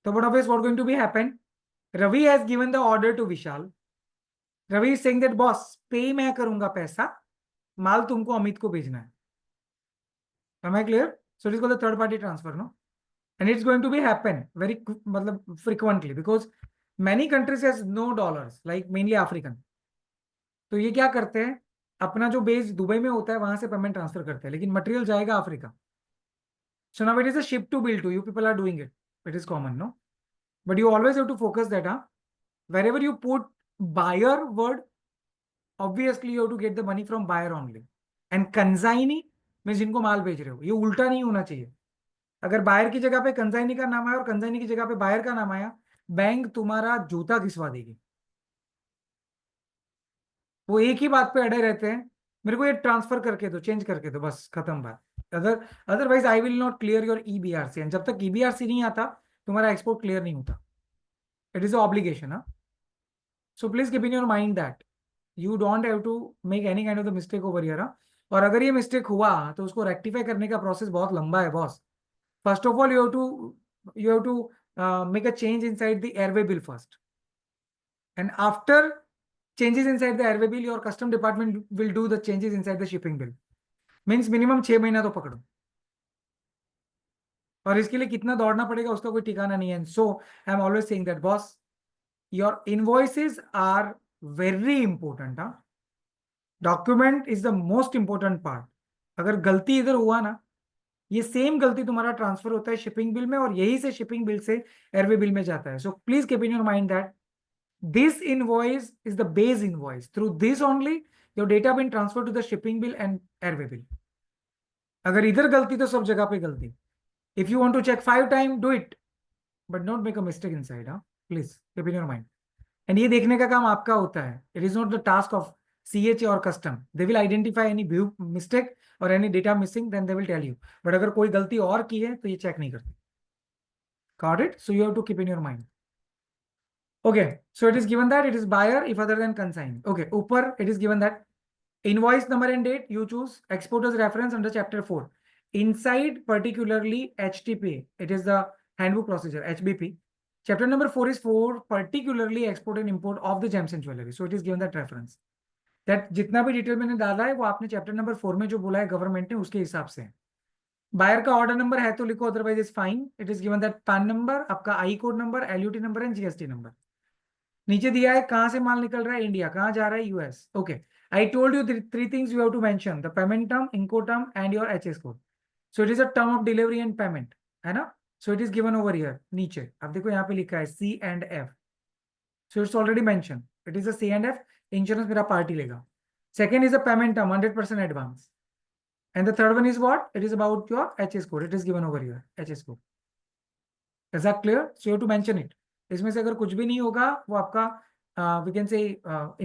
So what obvious what going to be happen? Ravi has given the order to Vishal. Ravi is saying that boss, pay मैं करूंगा पैसा, माल तुमको अमित को भेजना है. Am I clear? So it is called the third party transfer, no? And it's going to be happen very मतलब frequently because many countries has no dollars, like mainly African. तो ये क्या करते हैं, अपना जो बेस दुबई में होता है वहां से पेमेंट ट्रांसफर करते हैं, लेकिन मटेरियल जाएगा Africa. So now it is a ship to bill to. You people are doing it. It is common, no? But you always have to focus that, wherever you put buyer word, obviously you have to get the money from buyer only. And consignee means जिनको माल बेच रहे हो, ये उल्टा नहीं होना चाहिए. अगर बायर की जगह पे कंसाइनी का नाम आया और कंसाइनी की जगह पे बायर का नाम आया, बैंक तुम्हारा जूता घिसवा देगी. वो एक ही बात पे अड़े रहते हैं, मेरे को ये ट्रांसफर करके दो, चेंज करके दो, बस खत्म बात. Otherwise I will not clear your EBRC. And जब तक ईबीआरसी नहीं आता तुम्हारा एक्सपोर्ट क्लियर नहीं होता. It is obligation. So please keep in your mind that you don't have to make any kind of the mistake over here. और अगर ये मिस्टेक हुआ तो उसको रेक्टिफाई करने का प्रोसेस बहुत लंबा है boss. First of all you have to make a change inside the airway bill first, and after changes inside the airway bill your custom department will do the changes inside the shipping bill. Means minimum 6 महीना तो पकड़ो, और इसके लिए कितना दौड़ना पड़ेगा उसका कोई ठिकाना नहीं है. So I am always saying that boss, your invoices are very important. Document is the most important part. अगर गलती इधर हुआ ना, ये सेम गलती तुम्हारा ट्रांसफर होता है शिपिंग बिल में, और यही से शिपिंग बिल से एयरवे बिल में जाता है. सो please keep in your mind that this invoice is the base invoice. Through this only your data been transferred to the shipping bill and airway bill. अगर इधर गलती तो सब जगह पे गलती. If you want to check 5 times, do it, but not make a mistake inside. Please keep in your mind. And ये देखने का काम आपका होता है. It is not the task of CHA or custom. They will identify any mistake or any data missing, then they will tell you. But अगर कोई गलती और की है तो ये चेक नहीं करते. Got it? So you have to keep in your mind. Okay, so it is given that it is buyer if other than consignee. Okay, ऊपर it is given that invoice number and date you choose, exporter's reference under chapter 4. Inside particularly HTP, it is the handbook procedure, HBP. Chapter number 4 is for particularly export and import of the gems and jewelry. So it is given that reference. That जितना भी detail मैंने डाला है वो आपने chapter number 4 में जो बोला है गवर्नमेंट ने उसके हिसाब से. बायर का ऑर्डर नंबर है तो लिखो, otherwise is fine. It is given that PAN number, आपका I code number, LUT number and GST number. नीचे दिया है कहां से माल निकल रहा है, इंडिया, कहां जा रहा है, US. Okay, I told you three things you have to mention, the payment term, incoterm and your HS code. So it is a term of delivery and payment, है ना. So it is given over here नीचे. अब देखो यहाँ पे लिखा है C and F. So it's already mention, it is a C and F. Insurance मेरा पार्टी लेगा. Second is a payment term 100% advance. And the third one is what? It is about your HS code. It is given over here, HS code. Is that clear? So you have to mention it. इसमें से अगर कुछ भी नहीं होगा वो आपका we can say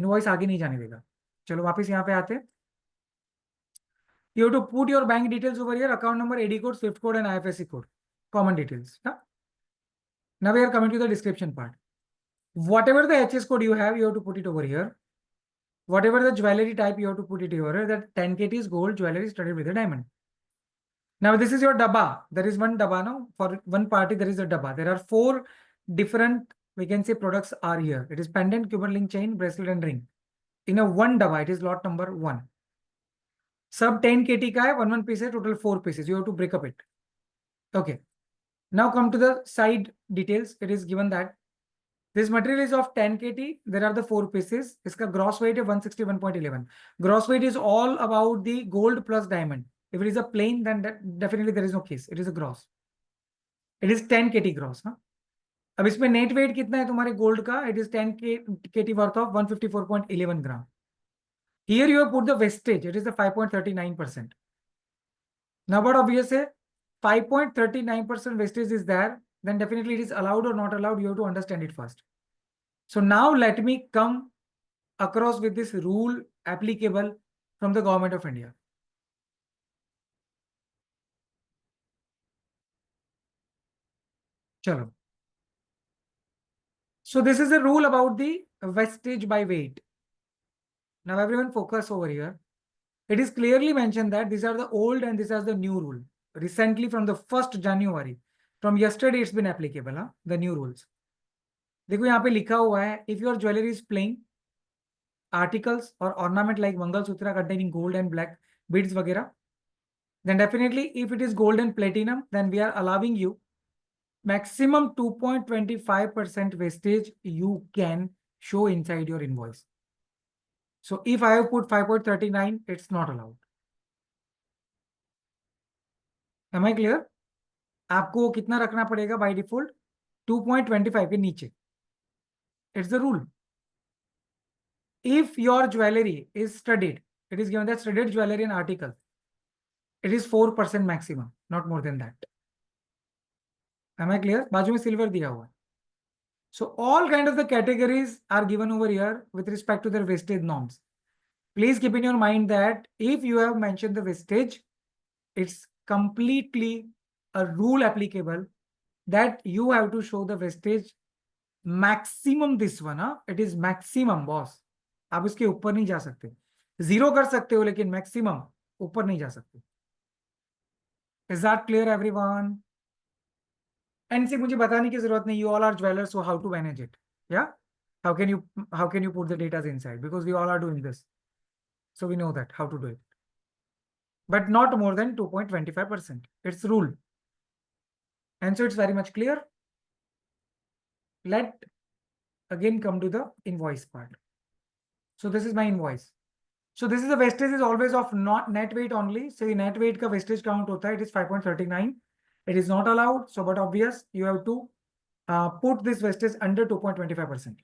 invoice आगे नहीं जाने देगा. चलो वापस यहाँ पे आते हैं. You have to put your bank details over here, account number, AD code, SWIFT code and IFSC code. Common details. Now we are coming to the description part. Whatever the HS code you have to put it over here. Whatever the jewelry type you have to put it over here. That 10 KT is gold jewelry studded with a diamond. Now this is your dabba. There is one dabba now. For one party there is a dabba. There are 4 different, we can say, products are here. It is pendant, Cuban link chain, bracelet and ring. In a one dabba, it is lot number 1. Sub 10 KT ka hai, 1 pieces, total 4 pieces. You have to break up it. Okay. Now come to the side details. It is given that this material is of 10 KT. There are the 4 pieces. Iska gross weight is 161.11. Gross weight is all about the gold plus diamond. If it is a plain, then definitely there is no case. It is a gross. It is 10 KT gross. अब इसमें net wait कितना है तुम्हारे gold का? It is 10 KT worth of 154.11 gram. Here you have put the wastage. It is the 5.39%. Now what obvious है? 5.39% wastage is there. Then definitely it is allowed or not allowed. You have to understand it first. So now let me come across with this rule applicable from the government of India. Chalo. So this is a rule about the wastage by weight. Now everyone focus over here. It is clearly mentioned that these are the old and these are the new rule. Recently from the 1st January, from yesterday it's been applicable, the new rules. देखो यहाँ पे लिखा हुआ है, if your jewelry is plain, articles or ornament like mangalsutra containing gold and black beads वगैरह, then definitely if it is gold and platinum, then we are allowing you maximum 2.25% wastage you can show inside your invoice. So if I have put 5.39, it's not allowed. Am I clear? आपको कितना रखना पड़ेगा by default? 2.25 के नीचे. It's the rule. If your jewelry is studded, it is given that studded jewelry and article, it is 4% maximum, not more than that. Am I clear? बाजू में silver दिया हुआ है. So all kind of the categories are given over here with respect to their wastage norms. Please keep in your mind that if you have mentioned the wastage, it's completely a rule applicable that you have to show the wastage maximum this one. It is maximum, boss. आप इसके ऊपर नहीं जा सकते. Zero कर सकते हो लेकिन मैक्सिमम ऊपर नहीं जा सकते. Is that clear everyone? NC मुझे बताने की जरूरत नहीं. You all are jewelers, so how to manage it? Yeah? How can you put the data inside? Because we all are doing this. So we know that how to do it. But not more than 2.25%. It's rule. And so it's very much clear. Let again come to the invoice part. So this is my invoice. So this is the wastage is always of not net weight only. So the net weight ka wastage count hota hai, it is 5.39. It is not allowed. So but obvious, you have to put this wastage under 2.25%.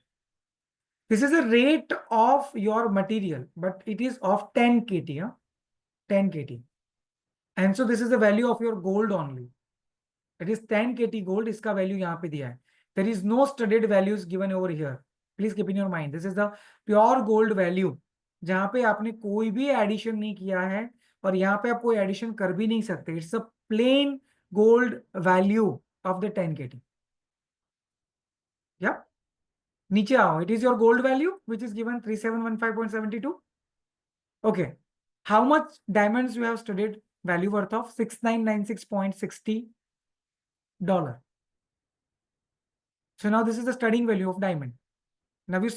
This is a rate of your material, but it is of 10 KT. 10 KT. And so this is the value of your gold only. It is 10 KT gold. Iska value yahan pe diya hai. There is no studded values given over here. Please keep in your mind. This is the pure gold value. जहां पे आपने कोई भी addition नहीं किया है और यहाँ पे आप कोई एडिशन कर भी नहीं सकते. It's a plane gold value of the 10 KT. या नीचे आओ. It is your gold value which is given 3715.72. Okay. How much diamonds you have studied? Value worth of $6996.60. So now this is the studying value of diamond. Now you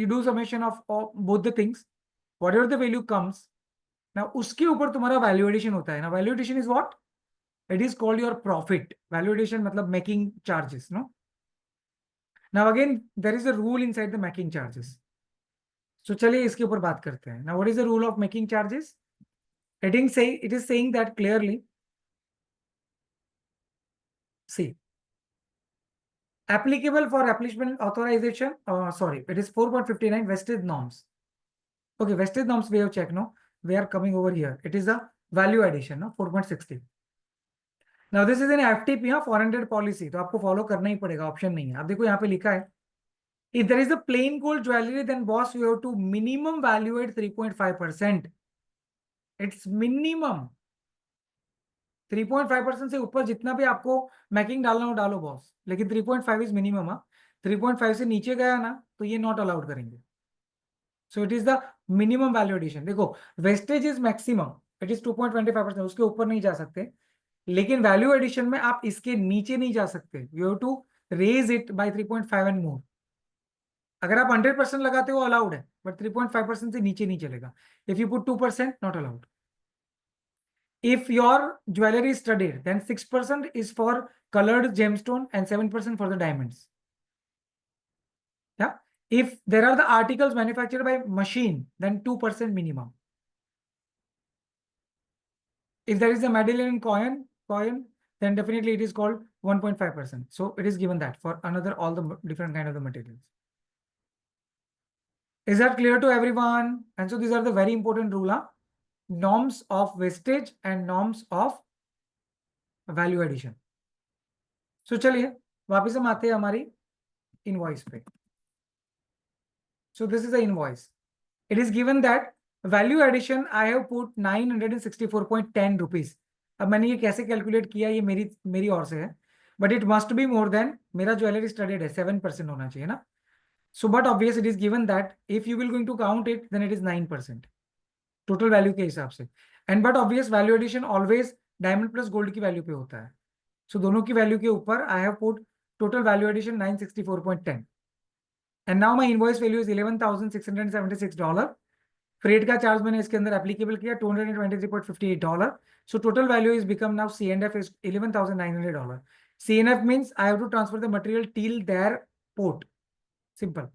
do summation of both the things. Whatever the value comes, now उसके ऊपर तुम्हारा value addition होता है. Now value addition is what? It is called your profit. Value addition मतलब making charges, no? Now again, there is a rule inside the making charges. So चलिए इसके ऊपर बात करते हैं. Now what is the rule of making charges? It is saying that clearly. See. Applicable for application authorization, it is 4.59 wastage norms. Okay, wastage norms we have checked, no? We are coming over here. It is a value addition, no? 4.60. Now this is an FTP, 400 policy. तो आपको follow करना ही पड़ेगा, option नहीं है. आप देखो यहाँ पे लिखा है. If there is a plain gold jewelry, then boss, you have to minimum value at 3.5%. It's minimum. 3.5% से ऊपर जितना भी आपको मैकिंग डालना हो डालो बॉस, लेकिन 3.5 इज मिनिमम. 3.5 से नीचे गया ना तो ये नॉट अलाउड करेंगे. So it is the minimum value addition. देखो wastage is maximum, it is 2.25%, उसके ऊपर नहीं जा सकते. लेकिन वैल्यू एडिशन में आप इसके नीचे नहीं जा सकते. You have to raise it by 3.5 and more. अगर आप 100% लगाते हो अलाउड है, बट 3.5% से नीचे नहीं चलेगा. If you put 2%, not allowed. If your jewelry is studded, then 6% is for colored gemstone and 7% for the diamonds. Yeah. If there are the articles manufactured by machine, then 2% minimum. If there is a medallion coin, then definitely it is called 1.5%. So it is given that for another all the different kind of the materials. Is that clear to everyone? And so these are the very important rule. Norms of wastage and norms of value addition. So चलिए वापस हम आते हैं हमारी invoice पे. So this is the invoice. It is given that value addition I have put 964.10 rupees. अब मैंने ये कैसे कैलकुलेट किया ये मेरी ओर से है, but it must be more than, मेरा ज्वेलरी स्टडीड है 7% होना चाहिए ना. So but obvious it is given that if you will going to count it then it is 9% total value के हिसाब से. And but obvious value addition always diamond plus gold की value पे होता है. सो दोनों की वैल्यू के ऊपर I have put total value addition 964.10. And now my invoice value is $11,676. Freight का चार्ज मैंने इसके अंदर एप्लीकेबल किया $223.58. So total value is become now CNF is $11,900. CNF means I have to transfer the material till their port. Simple.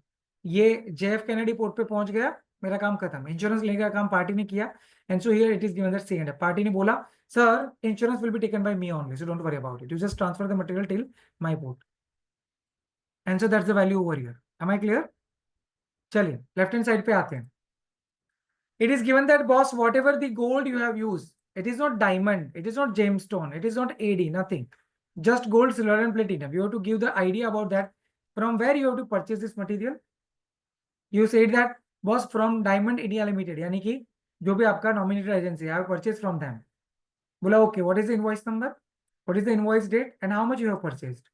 ये JF Kennedy port पे पहुंच गया, मेरा काम खत्म. इंश्योरेंस लेने का काम पार्टी ने किया, and so here it is given that CNF. Party ने बोला sir insurance will be taken by me only, so don't worry about it, you just transfer the material till my port, and so that's the value over here. Am I clear? चलिए left hand side पे आते हैं. It is given that boss, whatever the gold you have used, it is not diamond, it is not gemstone, it is not AD, nothing. Just gold, silver, and platinum. You have to give the idea about that. From where you have to purchase this material? You said that boss from Diamond India Limited, यानी कि जो भी आपका nominated agency, I have purchased from them. बोला okay, what is the invoice number? What is the invoice date? And how much you have purchased?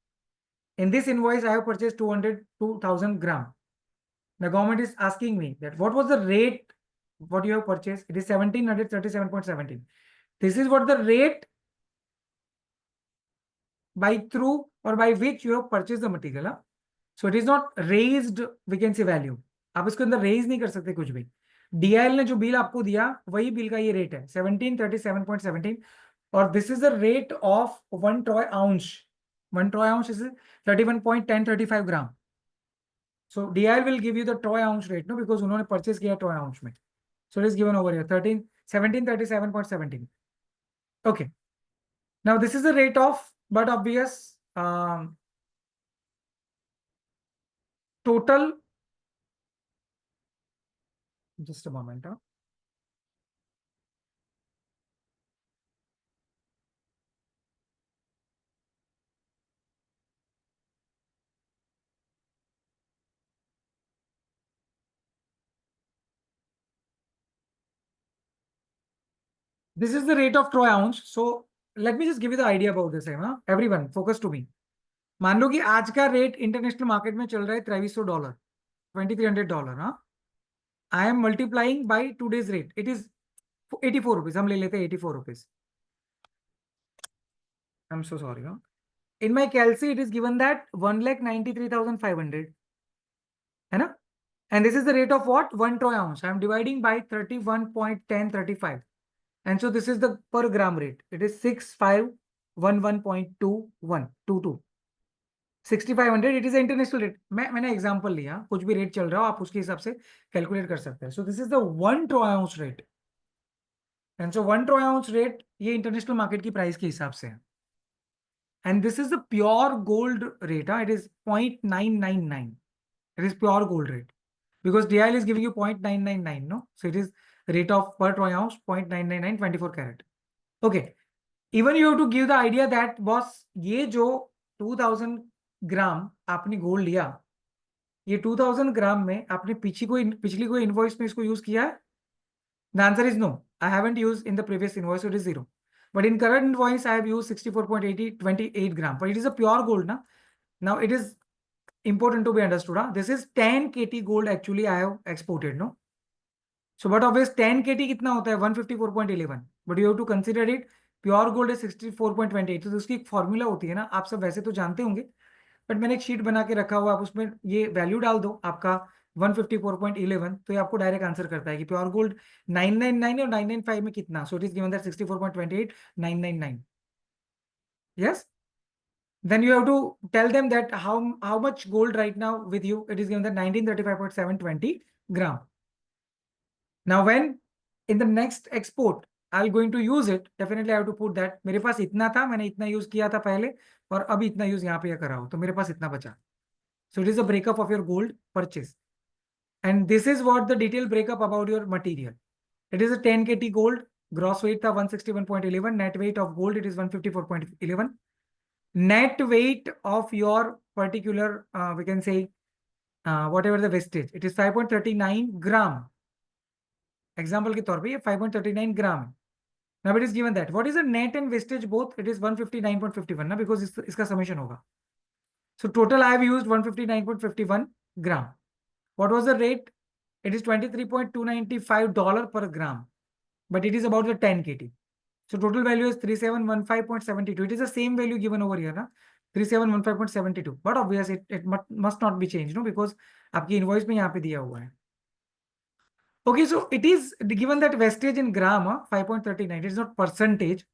In this invoice, I have purchased 2,000 gram. The government is asking me that what was the rate what you have purchased? It is 1,737.17. This is what the rate by through or by which you have purchased the material. Huh? So it is not raised vacancy value. आप इसके अंदर raise नहीं कर सकते कुछ भी. DIL ने जो बिल आपको दिया वही बिल का ये रेट है 1737.17, और this is the rate of 1 troy ounce. 1 troy ounce is 31.1035 gram. So DIL will give you the troy ounce rate, no, because उन्होंने परचेज किया troy ounce में. So it is given over here 1737.17. Okay. Now this is the rate of, but obvious total. Just a moment. This is the rate of troy ounce. So let me just give you the idea about this. Everyone focus to me. मान लो कि आज का rate international market में चल रहा है $2300, $2300. हाँ, I am multiplying by today's rate, it is 84 rupees. हम ले लेते हैं 84 rupees. I am so sorry. In my calc it is given that 1,93,500 है ना, and this is the rate of what? 1 troy ounce. I am dividing by 31.1035, and so this is the per gram rate. It is 6511.2122. 6500. It is the international rate. मैंने example लिया, कुछ भी rate चल रहा हो आप उसके हिसाब से कैलकुलेट कर सकते हैं. So this is the 1 troy ounce rate, and so 1 troy ounce rate ये इंटरनेशनल मार्केट की प्राइस के हिसाब से है. And this is the pure gold rate. It is 0.999. It is pure gold rate. Because DIL is giving you 0.999, no? So it is rate of per troy ounce 0.999 24 carat. Okay. Even you have to give the idea that boss, ये जो 2000 ग्राम आपने gold लिया, ये 2000 ग्राम में आपने पिछली कोई invoice में इसको यूज किया है? The answer is no. I haven't used in the previous invoice, so it is 0. But in current invoice, I have used 64.28 gram. But it is a pure gold, na? Now it is important to be understood. Huh? This is 10 KT gold actually I have exported, no? So but obvious 10 KT कितना होता है? 154.11. But you have to consider it. Pure gold is 64.28. तो उसकी एक formula होती है ना, आप सब वैसे तो जानते होंगे, बट मैंने एक शीट बना के रखा हुआ, आप उसमें ये वैल्यू डाल दो आपका 154.11, तो ये आपको डायरेक्ट आंसर करता है कि प्योर गोल्ड 999 और 995 में कितना. सो it is given that 64.28 999. Yes. Then you have to tell them that how much gold right now with you. It is given that 1935.720 gram. Now when in the next export I'll going to use it, definitely I have to put that मेरे पास इतना था, मैंने इतना use किया था पहले, और अभी इतना यूज यहाँ पे करा हो, तो मेरे पास इतना बचा. So it is a breakup of your gold purchase. And this is what the detailed breakup about your material. It is a 10 KT gold. Gross weight था 161.11. Net weight of gold, it is 154.11. Net weight of your particular, we can say, whatever the wastage, it is 5.39 gram. Example के तौर पे ये 5.39 gram है. Now it is given that what is the net and wastage both? It is 159.51 ना, because इसका summation होगा. So total I have used 159.51 gram. What was the rate? It is $23.295 per gram, but it is about the 10 KT. So total value is 3715.72. It is the same value given over here, na? 3715.72. But obviously it must not be changed, no? Because आपकी invoice में यहाँ पे दिया हुआ है. Okay, so it is given that wastage in gram, 5.39. It is not percentage,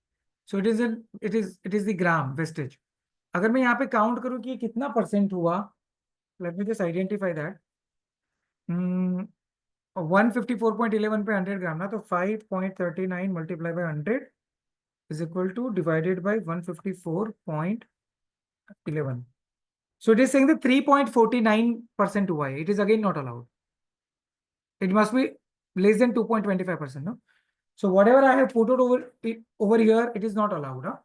so it is the gram wastage. अगर मैं यहाँ पे काउंट करूँ कि ये कितना परसेंट हुआ, late me just identify that. 154.11 पे 100 ग्राम ना, तो 5.39 multiply by 100 is equal to divided by 154.11. So it is saying that 3.49% हुआ है. It is again not allowed. It must be less than 2.25%, no? So whatever I have put it over here, it is not allowed, huh?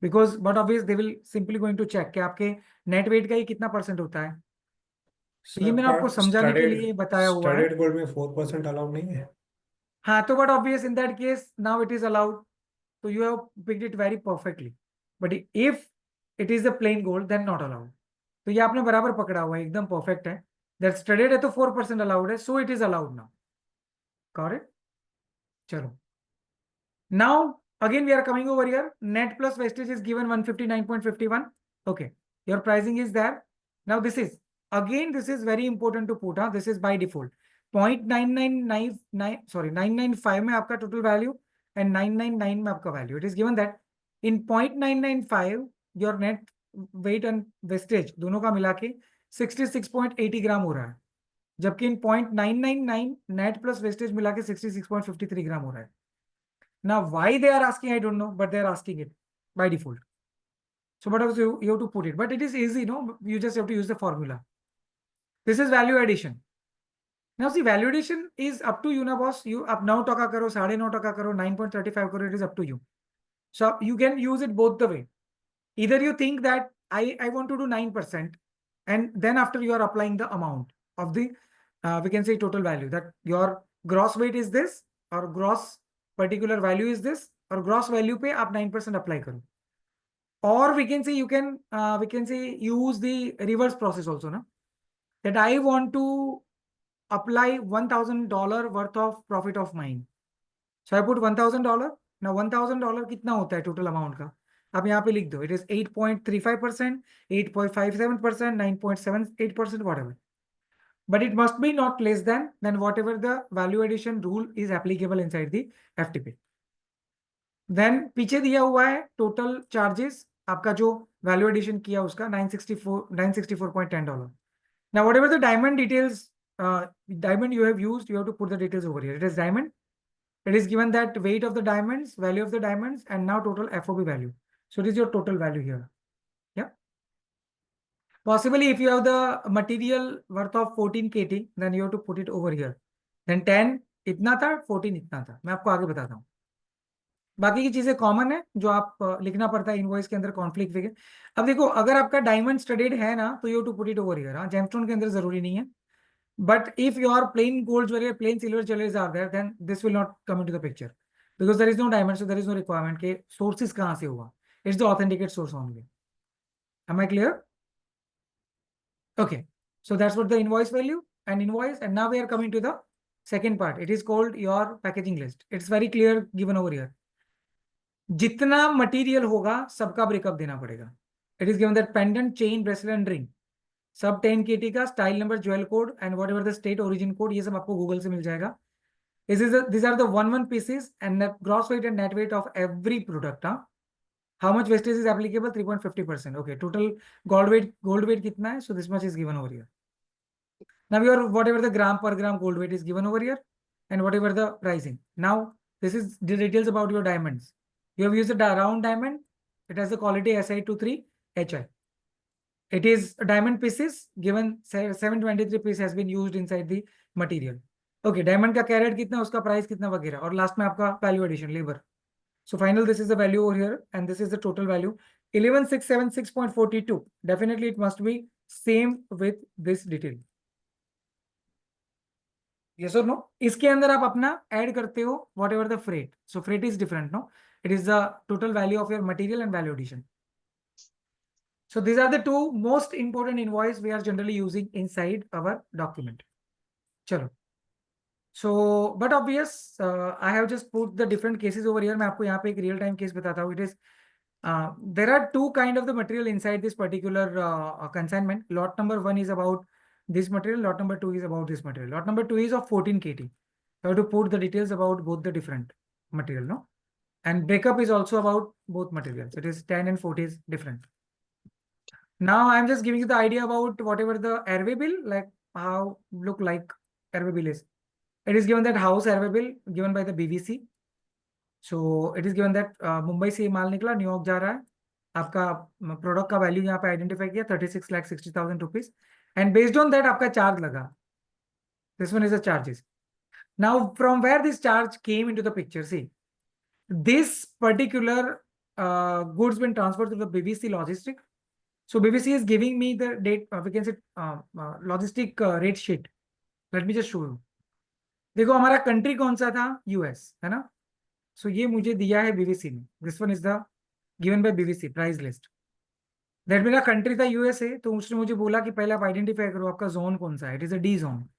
Because but obviously they will simply going to check कि आपके net weight का ये कितना percent होता है. So ये मैंने आपको समझाने के लिए बताया हुआ है. स्टडीड गोल्ड में 4% अलाउड नहीं है. हाँ, तो but obvious in that case now it is allowed. So you have picked it very perfectly. But if it is a plain gold, then not allowed. तो ये आपने बराबर पकड़ा हुआ है, एकदम परफेक्ट है. That studied है तो 4% allowed है, so it is allowed now. Correct? चलो. Now again we are coming over here. Net plus wastage is given 159.51. Okay, your pricing is there. Now this is very important to put. This is by default 0.9999, sorry 995 में आपका total value and 999 में आपका value. It is given that in 0.995 your net weight and wastage दोनों का मिला के 66.80 ग्राम हो रहा है, जबकि in 0.999 net plus wastage मिला के 66.53 ग्राम हो रहा है. Now, why they are asking, I don't know, but they are asking it by default. So, but you have to put it. But it is easy, no? You just have to use the formula. This is value addition. Now, see, value addition is up to you, na boss. You up 9 taka karo, 9.5 taka karo, 9.35 karo. It is up to you. So you can use it both the way. Either you think that I want to do 9%, and then after you are applying the amount of the we can say total value, that your gross weight is this, or gross particular value is this, or gross value पे आप 9% apply करो. Or we can say you can use the reverse process also, na, that I want to apply $1,000 worth of profit of mine. So I put $1,000. Now $1,000 कितना होता है total amount का, आप यहाँ पे लिख दो. It is 8.35%, 8.57%, 9.78%, whatever. But it must be not less than whatever the value addition rule is applicable inside the FTP. Then पीछे दिया हुआ है total charges आपका जो value addition किया उसका $964.10. Now whatever the diamond details, diamond you have used, you have to put the details over here. It is diamond. It is given that weight of the diamonds, value of the diamonds, and now total FOB value. So it is your total value here. Yeah. Possibly if you have the material worth of 14 KT, then you have to put it over here. Then 10 इतना था, 14 इतना था. मैं आपको आगे बताता हूँ. बाकी की चीजें कॉमन है जो आप लिखना पड़ता है इनवॉइस के अंदर, कॉन्फ्लिक्ट फिगर. अब देखो, अगर आपका डायमंड स्टडीड है ना, तो you to put it over here. हाँ, जेमस्टोन के अंदर जरूरी नहीं है. But if your plain gold jewellery, plain silver jewelleries are there, then this will not come into the picture, because there is no diamond, so there is no requirement के sources कहाँ से हुआ. It's the authenticate source only. Am I clear? Okay, so that's what the invoice value and invoice. And now we are coming to the second part. It is called your packaging list. It's very clear given over here. जितना material होगा सबका breakup देना पड़ेगा. It is given that pendant, chain, bracelet and ring सब 10 KT का, style number, jewel code and what ever the state origin code, ये सब आपको गूगल से मिल जाएगा. These are the one pieces and the gross weight and net weight of every product. How much wastage is applicable? 3.50%. Okay, total gold weight कितना है? So this much is given over here. Now your whatever the gram per gram gold weight is given over here, and whatever the pricing. Now this is the details about your diamonds. You have used a round diamond. It has the quality Si23 HI. It is diamond pieces given 723 piece has been used inside the material. Okay, diamond का carat कितना, उसका price कितना वगैरह, और last में आपका value addition, labour. So final, this is the value over here, and this is the total value 11676.42. Definitely it must be same with this detail. Yes or no? इसके अंदर आप अपना ऐड करते हो whatever the freight. So freight is different, no? It is the total value of your material and value addition. So these are the two most important invoice we are generally using inside our document. चलो. So, but obvious, I have just put the different cases over here. मैं आपको यहाँ पे एक real time case बताता हूँ. It is there are two kind of the material inside this particular consignment. Lot number 1 is about this material. Lot number 2 is about this material. Lot number 2 is of 14 KT. You have to put the details about both the different material, no? And breakup is also about both materials. It is 10 and 40 is different. Now I'm just giving you the idea about whatever the airway bill, like how look like airway bill is. It is given that house airway bill given by the BVC. So it is given that Mumbai से माल निकला New York जा रहा है, आपका product का value यहाँ पे identify किया 36,60,000 rupees, and based on that आपका चार्ज लगा. This one is the charges. Now from where this charge came into the picture, see this particular goods been transferred to the BBC logistic. So BBC is giving me the date, we can say logistic rate sheet. Let me just show you. देखो हमारा country कौन सा था, US है ना. सो ये मुझे दिया है बीबीसी ने. This one is the given by BBC price list. That मेरा कंट्री था यूएसए, तो उसने मुझे बोला कि पहले आप आइडेंटिफाई करो आपका जोन कौन सा है. It is a D zone.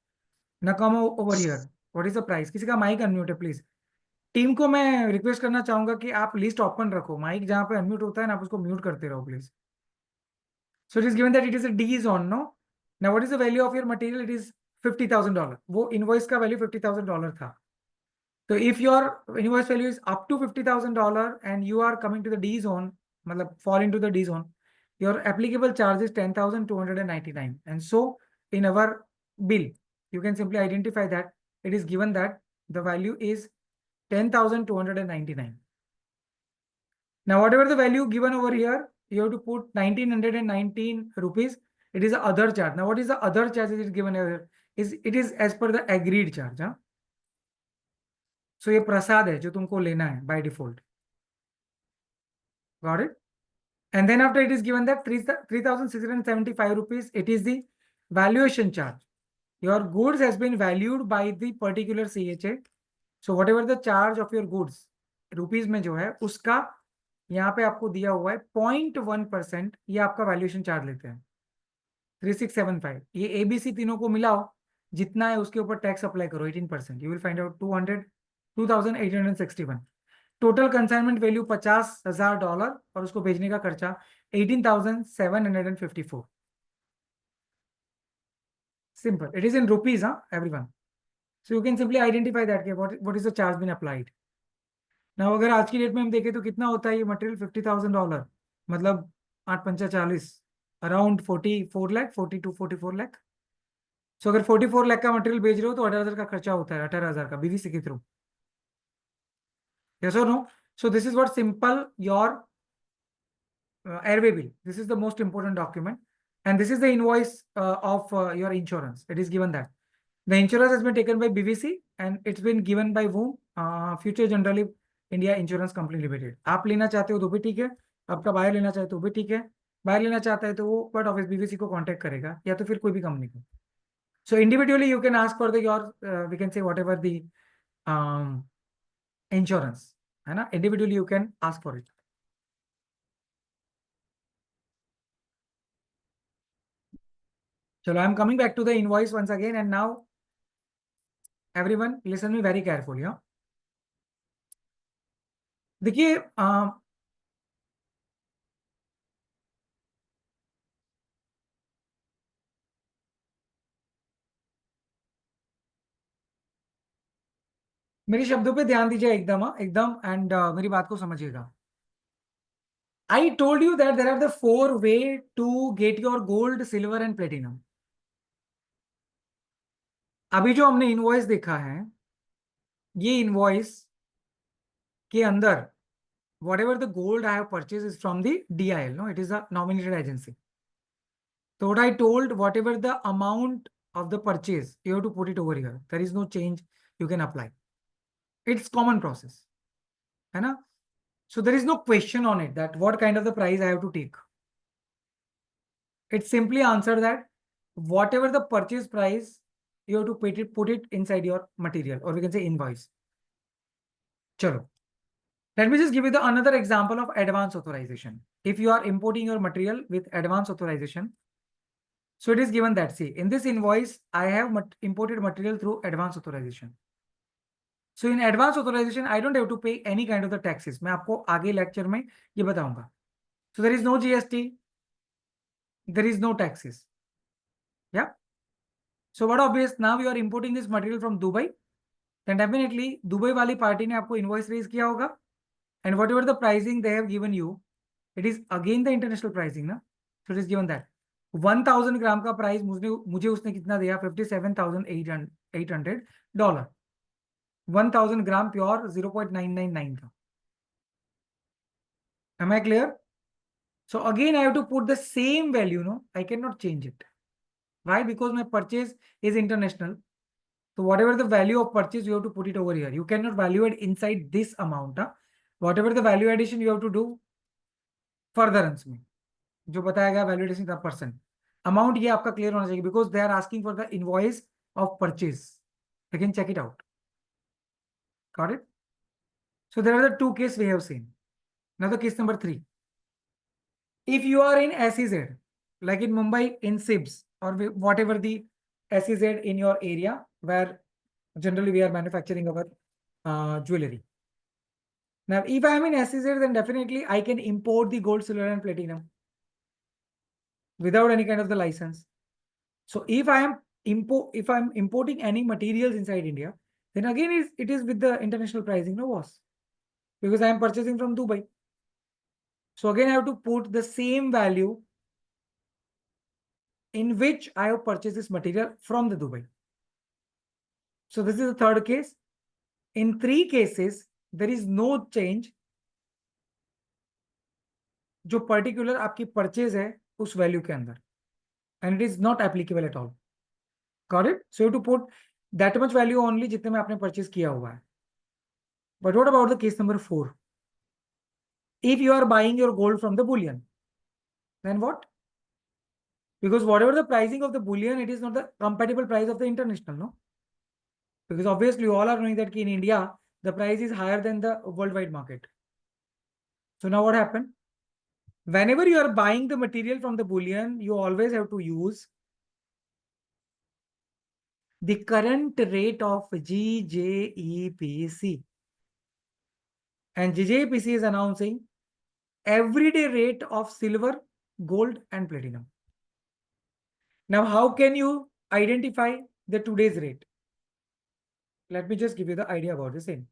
ना come over here. What is the price. किसी का माइक अनम्यूट है प्लीज. टीम को मैं रिक्वेस्ट करना चाहूंगा कि आप लिस्ट ओपन रखो, माइक जहां पे अनम्यूट होता है ना आप उसको म्यूट करते रहो please. So it is given that it is a D zone, no. Now what is the value of your material. It is $50,000. वो इनवॉइस का वैल्यू $50,000 था. तो if your invoice value is up to $50,000 and you are coming to the D zone, मतलब fall into the D zone, your applicable charge is 10,299. And so in our bill, you can simply identify that it is given that the value is 10,299. Now, whatever the value given over here, you have to put 1,919 rupees. It is the other charge. Now, what is the other charge that is given here? It is as per the agreed charge. Huh? So, ये प्रसाद है जो तुमको लेना है by default. Got it? And then after it is given that 3,675 rupees, it is the valuation charge. Your goods has been valued by the particular CHA. So whatever the charge of your goods, rupees में जो है उसका यहाँ पे आपको दिया हुआ है 0.1%, ये आपका वैल्यूएशन चार्ज लेते हैं 3675. ये ABC तीनों को मिलाओ, जितना है उसके ऊपर टैक्स अप्लाई करो 18%. You will find out 2,861. Total consignment value $50,000 और उसको भेजने का खर्चा 18,754. Simple. It is in rupees, everyone. So you can simply identify that what is the charge been applied. Now अगर आज की डेट में हम देखें तो कितना होता है ये मटेरियल. $50,000 मतलब 8×5 = अराउंड 44 लाख, 40 to 44 लाख. सो अगर 44 लाख का मटेरियल भेज रहे हो तो 18,000 का खर्चा होता है, 18,000 का बीवीसी के through. Yes or no? So this is what simple your airway bill. This is the most important document, and this is the invoice of your insurance. It is given that the insurance has been taken by BVC and it's been given by whom? Future Generali India Insurance Company Limited. आप लेना चाहते हो तो भी ठीक है, आपका buyer लेना चाहे तो भी ठीक है. बायर लेना चाहता है तो वो बट ऑफिस बीवीसी को कांटेक्ट करेगा या तो फिर कोई भी कंपनी को. So individually you can ask for the your we can say whatever the insurance, है ना. Individually you can ask for it. So I am coming back to the invoice once again, and now everyone listen me very carefully. हाँ, देखिए मेरे शब्दों पे ध्यान दीजिए एकदम, एकदम, एंड मेरी बात को समझिएगा. I told you that there are the 4 way to get your gold, silver and platinum. अभी जो हमने इनवॉइस देखा है, ये इनवॉइस के अंदर whatever the gold I have purchased is from the DIL, no, it is a nominated agency. So what I told, whatever the amount of the purchase, you have to put it over here. There is no change you can apply. It's common process, है ना. So there is no question on it that what kind of the price I have to take. It simply answer that whatever the purchase price, you have to put it inside your material, or we can say invoice. Chalo. Let me just give you the another example of advance authorization. If you are importing your material with advance authorization, so it is given that, see, in this invoice, I have imported material through advance authorization. So in advance authorization, I don't have to pay any kind of the taxes. मैं आपको आगे lecture में ये बताऊंगा. So there is no GST, there is no taxes. Yeah. So what obvious, now you are importing this material from Dubai. then definitely Dubai वाली party ने आपको invoice raise किया होगा, and whatever the pricing they have given you, it is again the international pricing ना, so it is given that 1000 ग्राम का price मुझे उसने कितना दिया, $57,800, 1000 ग्राम प्योर 0.999 था. Am I clear? So again I have to put the same value, no, I cannot change it. Why? Because my purchase is international. So whatever the value of purchase, you have to put it over here. You cannot value it inside this amount. Whatever the value addition, you have to do furtherance में जो बताया गया value addition का percent amount, ये आपका clear होना चाहिए, because they are asking for the invoice of purchase. You can check it out. Got it? So there are the two cases we have seen. Now the case number 3. If you are in SEZ, like in Mumbai, in SIBS, or whatever the SEZ in your area, where generally we are manufacturing our jewelry. Now, if I am in SEZ, then definitely I can import the gold, silver, and platinum without any kind of the license. So if I am importing any materials inside India, then again it is with the international pricing, no boss, because I am purchasing from Dubai. So again I have to put the same value in which I have purchased this material from the Dubai. So this is the third case. In 3 cases, there is no change. जो particular आपकी purchase है उस value के अंदर, and it is not applicable at all. Got it? So you have to put that much value only जितने में आपने purchase किया हुआ है. But what about the case number 4? If you are buying your gold from the bullion, then what? Because whatever the pricing of the bullion, it is not the compatible price of the international, no? Because obviously you all are knowing that in India, the price is higher than the worldwide market. So now what happened? Whenever you are buying the material from the bullion, you always have to use the current rate of GJEPC. And GJEPC is announcing everyday rate of silver, gold, and platinum. Now, how can you identify the today's rate? Let me just give you the idea about the same.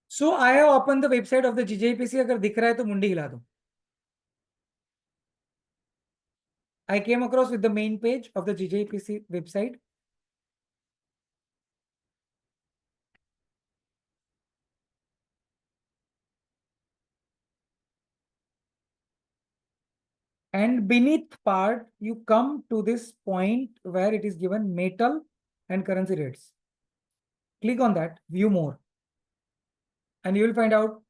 So I have opened the website of the GJEPC. अगर दिख रहा है तो मुंडी हिला दो. I came across with the main page of the GJEPC website. And beneath part, you come to this point where it is given metal and currency rates. Click on that, view more. And you will find out,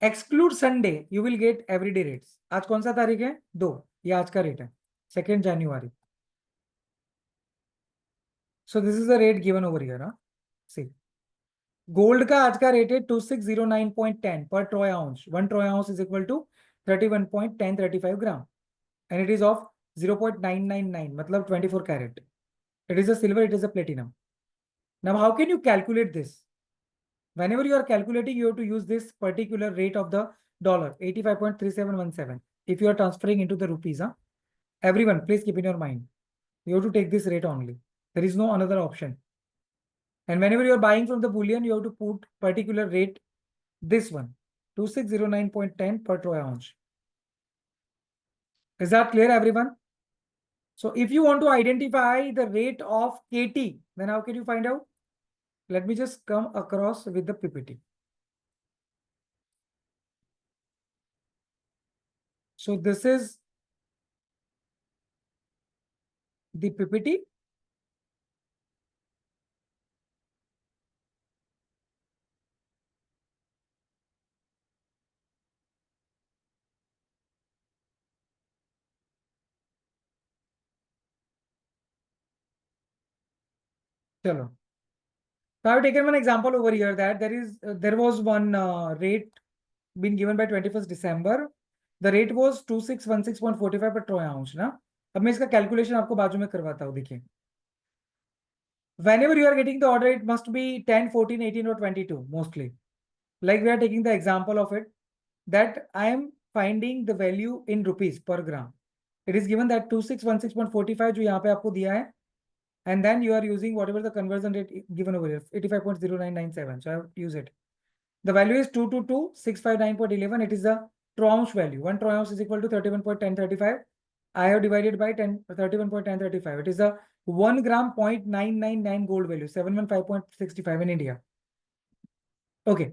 exclude Sunday, you will get everyday rates. आज कौन सा तारीख है? 2. ये आज का rate है, 2nd January. So this is the rate given over here. See, gold का आज का रेट है 2609.10 per troy ounce. 1 troy ounce is equal to 31.1035 gram. And it is of 0.999, मतलब 24 carat. It is a silver, it is a platinum. Now, how can you calculate this? Whenever you are calculating, you have to use this particular rate of the dollar, 85.3717. If you are transferring into the rupees, everyone, please keep in your mind, you have to take this rate only. There is no another option. And whenever you are buying from the bullion, you have to put particular rate, this one, 2609.10 per troy ounce. Is that clear, everyone? So if you want to identify the rate of KT, then how can you find out? Let me just come across with the PPT. So this is the PPT. Chalo. So I have taken one example over here that there was one rate been given by 21st December. The rate was 2616.45 per troy ounce ना. अब मैं इसका calculation आपको बाजू में करवाता हूँ, देखिए. Whenever you are getting the order, it must be 10, 14, 18 or 22 mostly. Like we are taking the example of it, that I am finding the value in rupees per gram. It is given that 2616.45 जो यहाँ पे आपको दिया है, and then you are using whatever the conversion rate given over here, 85.0997. So I have used it. The value is 222,659.11. It is the trounce value. 1 trounce is equal to 31.1035. I have divided by 31.1035. It is the 1 gram 0.999 gold value, 715.65 in India. Okay.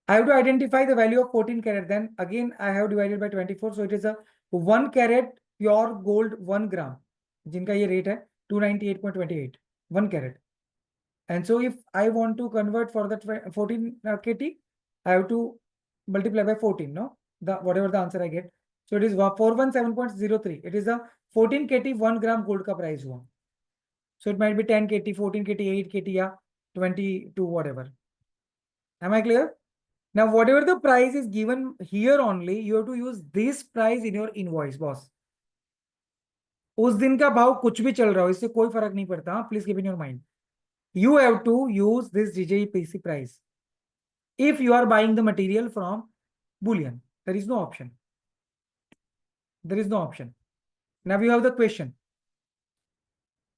I have to identify the value of 14 carat. Then again, I have divided by 24. So it is a 1 carat pure gold 1 gram. जिनका ये rate है 298.28, 1 carat. And so if I want to convert for the 14 KT, I have to multiply by 14, no? Whatever the answer I get. So it is 417.03. It is the 14 KT 1 gram gold का price हुआ. So it might be 10 KT, 14 KT, 8 KT या 22, whatever. Am I clear? Now, whatever the price is given here only, you have to use this price in your invoice, boss. उस दिन का भाव कुछ भी चल रहा हो, इससे कोई फर्क नहीं पड़ता. Please keep in your mind. You have to use this GJEPC price. If you are buying the material from bullion, there is no option. There is no option. Now you have the question.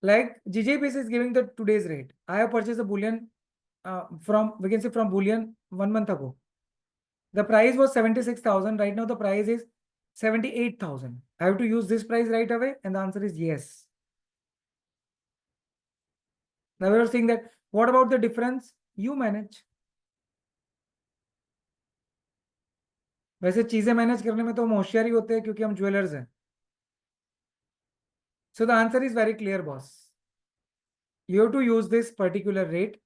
Like GJEPC is giving the today's rate. I have purchased a bullion from, we can say from bullion 1 month ago. The price was 76,000. Right now the price is 78,000. I have to use this price right away, and the answer is yes. Now we are saying that what about the difference? You manage. वैसे चीजें manage करने में तो हम होशियार ही होते हैं क्योंकि हम ज्वेलर्स हैं. So the answer is very clear, boss. You have to use this particular rate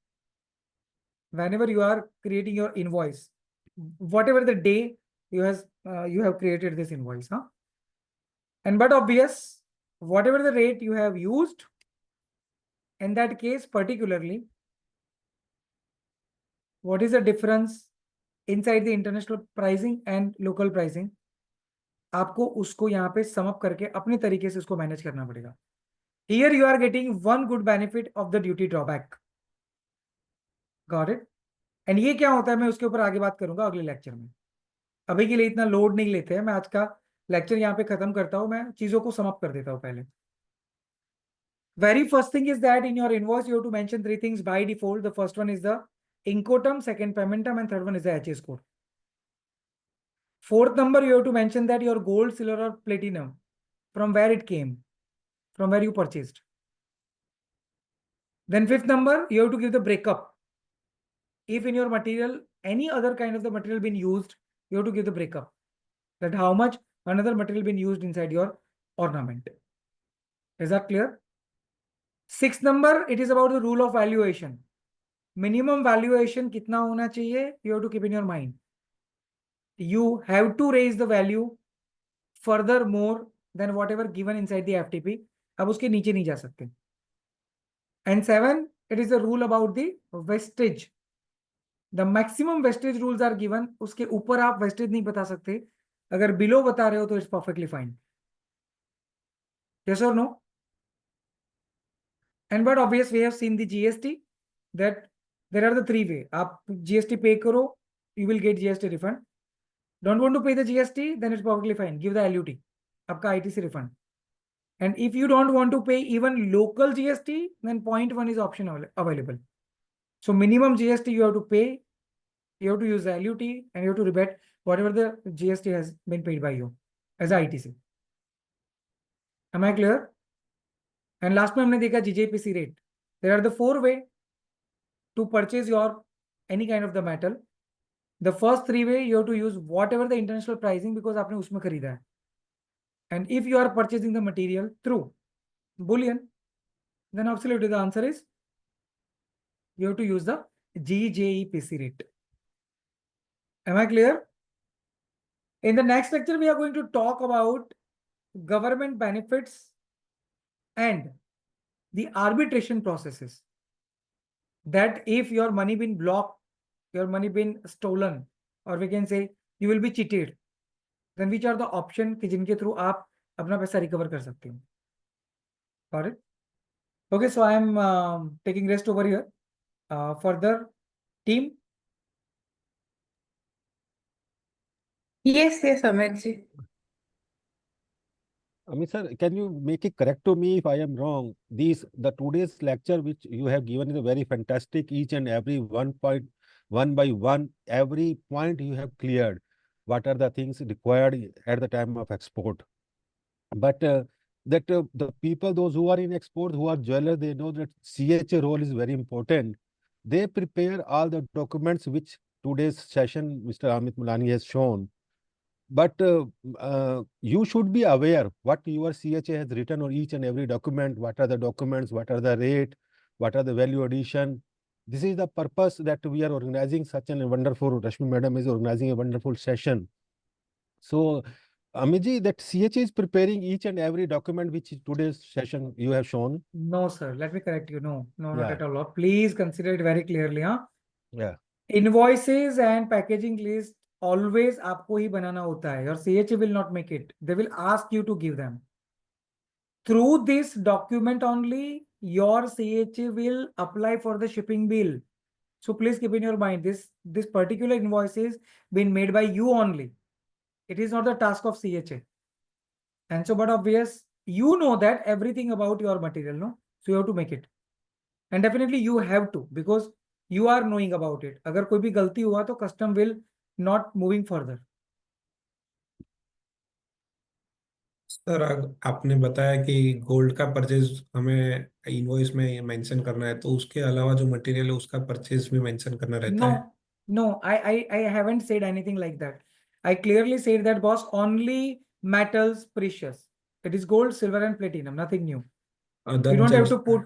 whenever you are creating your invoice, whatever the day you have created this invoice, huh? And but obvious, whatever the rate you have used, in that case particularly, what is the difference inside the international pricing and local pricing? आपको उसको यहाँ पे sum up करके अपने तरीके से उसको manage करना पड़ेगा. Here you are getting one good benefit of the duty drawback. Got it? And ये क्या होता है मैं उसके ऊपर आगे बात करूंगा अगले लेक्चर में. अभी के लिए इतना लोड नहीं लेते हैं. मैं आज का लेक्चर यहाँ पे खत्म करता हूँ. मैं चीजों को सम अप कर देता हूँ पहले. Very first thing is that in your invoice you have to mention 3 things by default. The first one is the Incoterm, second payment term, and third one is the HS code. Fourth number, you have to mention that your gold, silver, or platinum, from where it came, from where you purchased. Then fifth number, you have to give the breakup. If in your material, any other kind of the material been used, you have to give the breakup. That how much another material been used inside your ornament. Is that clear? Sixth number, it is about the rule of valuation. Minimum valuation kitna hona chahiye, you have to keep in your mind. You have to raise the value further more than whatever given inside the FTP. अब उसके नीचे नहीं जा सकते. And 7, it is a rule about the vestige. The maximum vestige rules are given. उसके ऊपर आप vestige नहीं बता सकते. अगर below बता रहे हो तो it's perfectly fine. Yes or no? And but obvious we have seen the GST that there are the 3 way. आप GST pay करो, you will get GST refund. Don't want to pay the GST, then it's perfectly fine. Give the LUT. आपका ITC refund. And if you don't want to pay even local GST, then 0.1 is option available. So minimum GST you have to pay, you have to use the LUT, and you have to rebate whatever the GST has been paid by you as a ITC. Am I clear? And last में हमने देखा GJPC rate. There are the 4 way to purchase your any kind of the metal. The first 3 way you have to use whatever the international pricing because आपने उसमें खरीदा है. And if you are purchasing the material through bullion, then absolutely the answer is you have to use the GJEPC rate. Am I clear? In the next lecture, we are going to talk about government benefits and the arbitration processes. That if your money been blocked, your money been stolen, or we can say you will be cheated, then which are the option कि जिनके through आप अपना पैसा recover कर सकते हो. Got it? Okay, so I am taking rest over here. Further, team. Yes, Amit ji. Amit sir, can you make it correct to me if I am wrong? The today's lecture which you have given is a very fantastic. Each and every one by one, every point you have cleared. What are the things required at the time of export? But the people, those who are in export, who are jewelers, they know that CHA role is very important. They prepare all the documents which today's session Mr. Amit Mulani has shown. But you should be aware what your CHA has written on each and every document. What are the documents? What are the rate? What are the value addition? This is the purpose that we are organizing such a wonderful. Rashmi Madam is organizing a wonderful session. So, Amiji, that CHA is preparing each and every document which today's session you have shown. No, sir. Let me correct you. No, no, not Yeah, at all. Please consider it very clearly. Huh? yeah. Invoices and packaging list always आपको ही बनाना होता है. Your CHA will not make it. They will ask you to give them. Through this document only, your CHA will apply for the shipping bill. So please keep in your mind this particular invoice is been made by you only. It is not the task of CHA. And so, but obvious, you know that everything about your material, no? So you have to make it. And definitely you have to, because you are knowing about it. अगर कोई भी गलती हुआ तो custom will not moving further. Sir आपने बताया कि gold का परचेज हमें इनवॉइस में मेंशन करना है, तो उसके अलावा जो मटेरियल है उसका परचेज भी मेंशन करना रहता है? No, I haven't said anything like that. I clearly said that, boss, only metals precious. It is gold, silver and platinum, nothing new. You other don't have James to put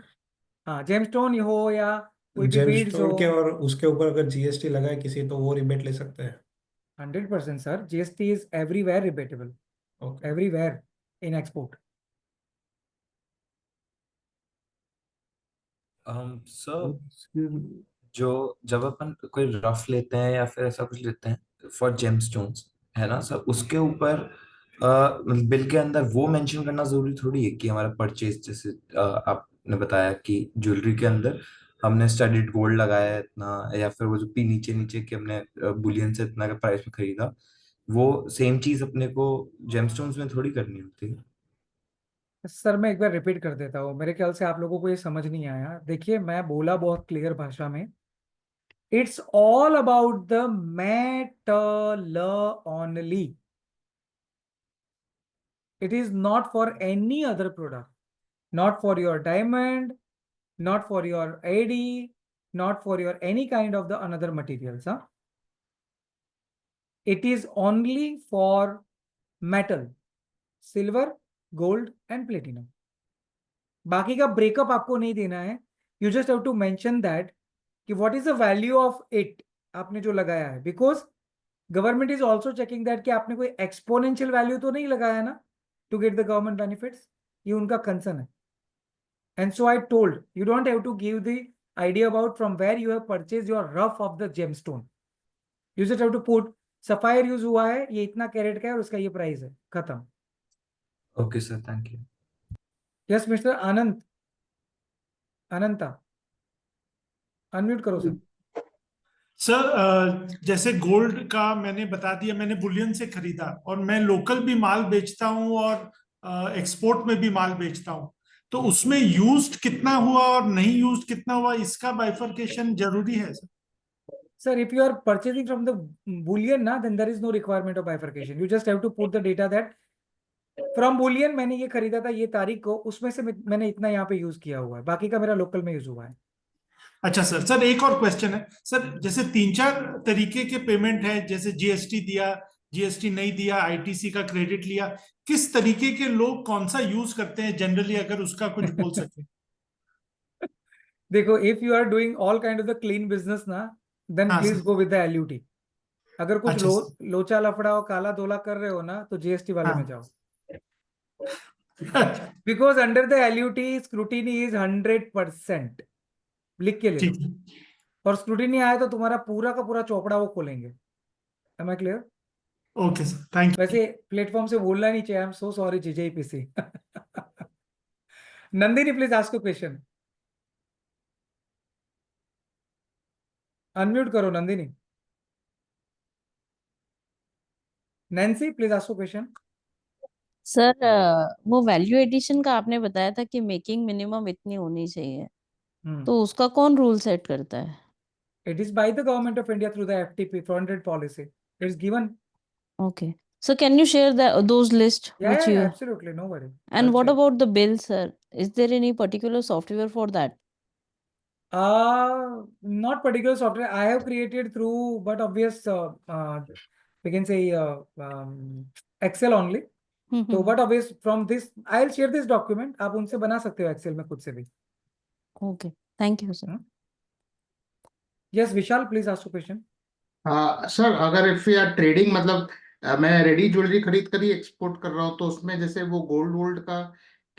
gemstone हो या कोई भी beads हो. Gemstone के और उसके ऊपर अगर जीएसटी लगा है किसी, तो वो रिबेट ले सकते हैं? 100% sir. GST is everywhere rebatable. Okay. Everywhere in export. Sir, जो जब अपन कोई रफ लेते हैं या फिर ऐसा कुछ लेते हैं फॉर जेमस्टोन्स, है ना सर, उसके ऊपर बिल के अंदर वो मेंशन करना जरूरी थोड़ी है कि हमारा परचेज, जैसे आपने बताया कि ज्वेलरी के अंदर हमने स्टडीड गोल्ड लगाया है इतना, या फिर वो जो पी नीचे नीचे कि हमने बुलियन से इतना के प्राइस में खरीदा, वो सेम चीज अपने को जेमस्टोन्स में थोड़ी करनी होती है। सर मैं एक बार रिपीट कर देता हूँ, मेरे ख्याल से आप लोगों को ये समझ नहीं आया. देखिए मैं बोला बहुत क्लियर भाषा में, it's all about the metal only. It is not for any other product, not for your diamond, not for your AD, not for your any kind of the another materials. Huh? It is only for metal, silver, gold and platinum. बाकी का breakup आपको नहीं देना है. You just have to mention that कि what is the value of it आपने जो लगाया है, because government is also checking that कि आपने कोई exponential value तो नहीं लगाया ना to get the government benefits. ये उनका concern है. And so I told you don't have to give the idea about from where you have purchased your rough of the gemstone. You just have to put sapphire use हुआ है, ये इतना carat का है और उसका ये प्राइस है, खत्म. Okay sir, thank you. Yes mister Anand, Ananta unmute करो सर. सर जैसे गोल्ड का मैंने बता दिया, मैंने बुलियन से खरीदा और मैं लोकल भी माल बेचता हूं और एक्सपोर्ट में भी माल बेचता हूं, तो उसमें यूज्ड कितना हुआ और नहीं यूज्ड कितना हुआ, इसका बाइफरकेशन जरूरी है sir? Sir, if you are purchasing from the bullion ना, then there is no requirement of bifurcation. You just have to put the data that from bullion मैंने ये खरीदा था ये तारीख को, उसमें से मैंने इतना यहाँ पे यूज किया हुआ है, बाकी का मेरा लोकल में यूज हुआ है. अच्छा सर, सर एक और क्वेश्चन है सर, जैसे 3-4 तरीके के पेमेंट है, जैसे जीएसटी दिया, जीएसटी नहीं दिया, आईटीसी का क्रेडिट लिया, किस तरीके के लोग कौन सा यूज करते हैं जनरली, अगर उसका कुछ बोल सके? देखो, if you are doing all kind of the clean business ना, देन हाँ please sir. Go with the LUT. अगर कुछ अच्छा सर। लोचा लफड़ा और काला धोला कर रहे हो ना, तो जीएसटी वाले में जाओ. Because under the LUT scrutiny is 100%. लिख के ले लो. ठीक है। और स्क्रूटिनी आए तो तुम्हारा पूरा का पूरा चौपड़ा वो खोलेंगे. Am I clear? Okay sir, thank you. वैसे प्लेटफॉर्म से बोलना नहीं चाहिए. I am so sorry GJPC. Nandini please ask a question. Unmute करो Nandini. Nancy please ask a question. Sir वो वैल्यू एडिशन का आपने बताया था कि मेकिंग मिनिमम इतनी होनी चाहिए, तो उसका कौन रूल सेट करता है? It is by the government of India through the FTP, foreign policy. It's given. Okay. So can you share those list which Yeah, you... absolutely, no worry. And I'll what share. about the bill, sir? Is there any particular software for that? Not particular software I have created through, but obvious, we can say Excel only. तो but obvious from this, I'll share this document. आप उनसे बना सकते हो Excel में खुद से भी. Okay. Thank you, sir. Yes, Vishal, please ask a question. Sir अगर इफ यू आर ट्रेडिंग मतलब मैं रेडी ज्वेलरी खरीद कर ही एक्सपोर्ट कर रहा हूँ तो उसमें जैसे वो गोल्ड वोल्ड का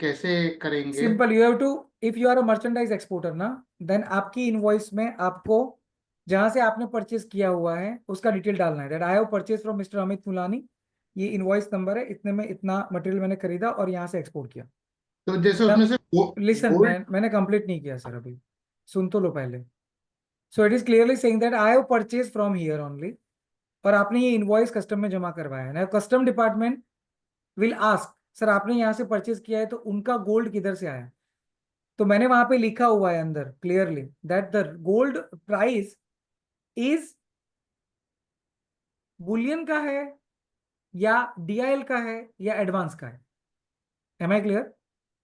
कैसे करेंगे? Simple, you have to, if you are a merchandise exporter ना, then आपकी इनवॉइस में आपको जहां से आपने परचेज किया हुआ है उसका डिटेल डालना है. That I have purchase from mister Amit Mulani, ये इनवॉइस नंबर है, इतने में इतना मटेरियल मैंने खरीदा और यहाँ से एक्सपोर्ट किया. तो जैसे उसमें से लिसन, गोल्ड मैंने कंप्लीट नहीं किया सर अभी, सुन तो लो पहले. सो it is clearly saying that I have purchase from here only, और आपने ये इनवॉइस कस्टम में जमा करवाया है. Custom department will ask, sir आपने यहाँ से परचेज किया है तो उनका गोल्ड किधर से आया? तो मैंने वहां पे लिखा हुआ है अंदर clearly that the gold price is Boolean का है या डीआईएल का है या एडवांस का है. M I clear?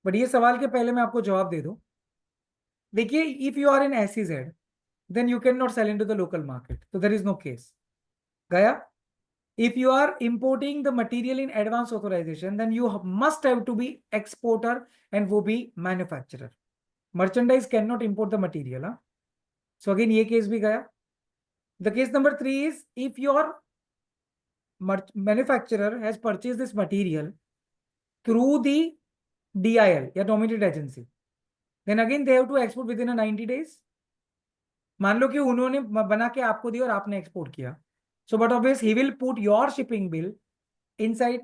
बट ये सवाल के पहले मैं आपको जवाब दे दूं. देखिए, if you are in SEZ then you cannot sell into the local market, so there is no case. Gaya, if you are importing the material in advance authorization, then you must have to be exporter and wo be manufacturer. Merchandise cannot import the material. So again ye case bhi gaya. The case number 3 is if your manufacturer has purchased this material through the DIL या nominated agency, then again they have to export within a 90 days. मान लो कि उन्होंने बना के आपको दिया और आपने एक्सपोर्ट किया, so but obvious he will put your shipping bill inside,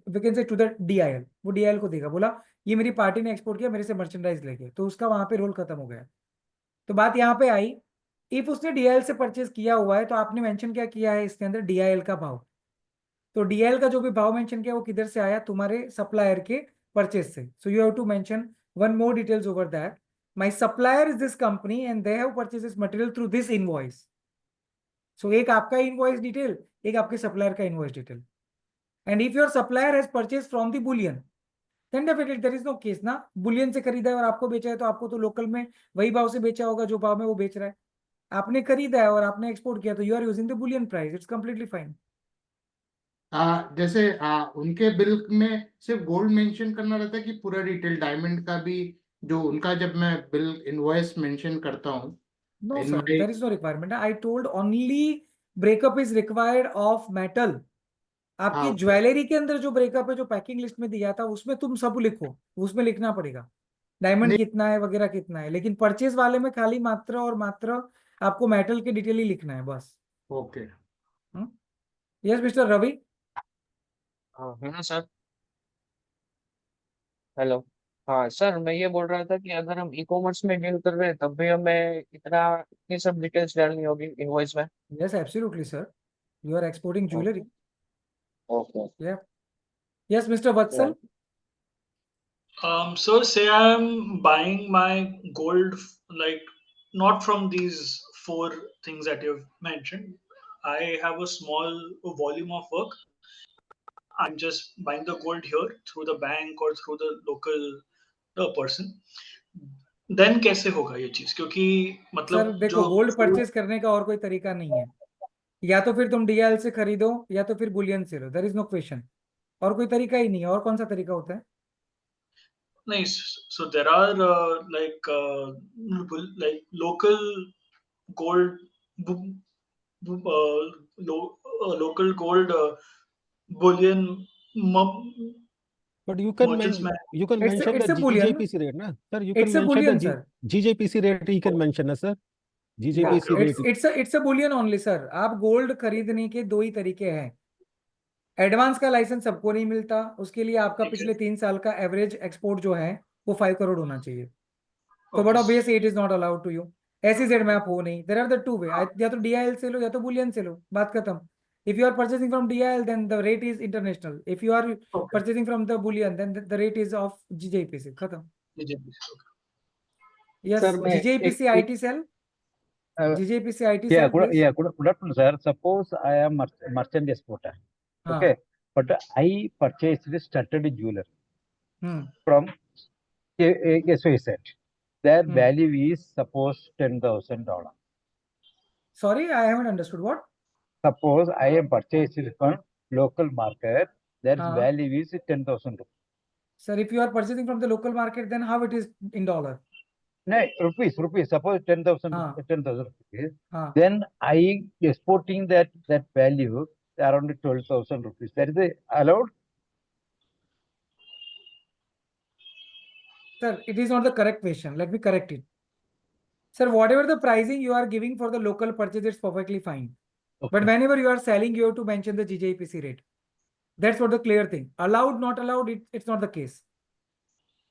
we can say to the DIL. वो डीआईएल को देगा, बोला ये मेरी पार्टी ने एक्सपोर्ट किया मेरे से मर्चेंडाइज लेके, तो उसका वहां पे रोल खत्म हो गया. तो बात यहाँ पे आई, इफ उसने डीआईएल से परचेज किया हुआ है तो आपने मेंशन क्या किया है इसके अंदर? डीआईएल का भाव. तो डीआईएल का जो भी भाव मेंशन किया वो किधर से आया? तुम्हारे सप्लायर के परचेज से. So you have to mention one more details over that. My supplier is this company and they have purchased this material through this invoice. So एक आपका invoice detail, एक आपके supplier का invoice detail. And if your supplier has purchased from the bullion, then definitely there is no case ना. bullion से खरीदा है और आपको बेचा है तो आपको तो लोकल में वही भाव से बेचा होगा जो भाव में वो बेच रहा है. आपने खरीदा है और आपने एक्सपोर्ट किया तो you are using the bullion price. It's completely fine. जैसे उनके बिल में सिर्फ गोल्ड मेंशन करना रहता है कि पूरा डिटेल डायमंड का भी जो उनका जब मैं बिल इनवॉइस मेंशन करता हूँ? No sir, there is no requirement. I told only breakup is required of metal. आपकी ज्वेलरी के अंदर जो ब्रेकअप है जो पैकिंग लिस्ट में दिया था उसमें तुम सब लिखो, उसमें लिखना पड़ेगा डायमंड कितना है वगैरह कितना है, लेकिन परचेज वाले में खाली मात्र और मात्र आपको मेटल के डिटेल ही लिखना है बस. ओके. Yes mister Ravi. है ना सर? हेलो. हाँ सर, मैं ये बोल रहा था कि अगर हम ई कॉमर्स में डील कर रहे हैं तब भी हमें इतनी सब डिटेल्स डालनी होगी इनवॉइस में? Yes absolutely sir, you are exporting jewellery. Okay. या yes mister Vatsal. So say I am buying my gold, like not from these 4 things that you've mentioned. I have a small volume of work. I'm just buying the gold here through the bank or through the local person. Then कैसे होगा ये चीज? क्योंकि मतलब sir देखो, gold purchase करने का और कोई तरीका नहीं है. या तो फिर तुम डीएल से खरीदो या तो फिर बुलियन से लो. There is no question. और कोई तरीका ही नहीं है. और कौन सा तरीका होता है? नहीं, so there are like local gold local gold bullion But you can merchants you can mention it's the a bullion. GJPC rate, na sir. You can It's a mention bullion, the sir. GJPC rate. You can mention, na sir. GJPC rate. It's a bullion only sir. आप gold खरीदने के 2 ही तरीके हैं. Advance का licence सबको नहीं मिलता, उसके लिए आपका पिछले 3 साल का एवरेज एक्सपोर्ट जो है वो 5 करोड़ होना चाहिए. तो but obviously it is not allowed to you. SEZ में आप हो नहीं. देयर आर द 2 वे, या तो डीआईएल से लो या तो बुलियन से लो, बात खत्म. If you are purchasing from DIL, then the rate is international. If you are Okay. purchasing from the bullion, then the rate is of GJPC. Khatam. Yes, Sir, मैं GJPC एक IT cell. uh, GJPC IT cell, please. good afternoon, sir. Suppose I am merchant exporter, okay, but I purchased this studded jeweler from SOE. Their value is suppose $10,000. Sorry, I haven't understood. What? Suppose I am purchased from local market, their value is 10,000 rupees. Sir, if you are purchasing from the local market, then how it is in dollar? No, rupees. Suppose 10,000 rupees. Then I exporting that value around 12,000 rupees. That is allowed? Sir, it is not the correct question. Let me correct it. Sir, whatever the pricing you are giving for the local purchase, it's perfectly fine. Okay. But whenever you are selling, you have to mention the GJPC rate. That's what the clear thing. Allowed, not allowed, it's not the case.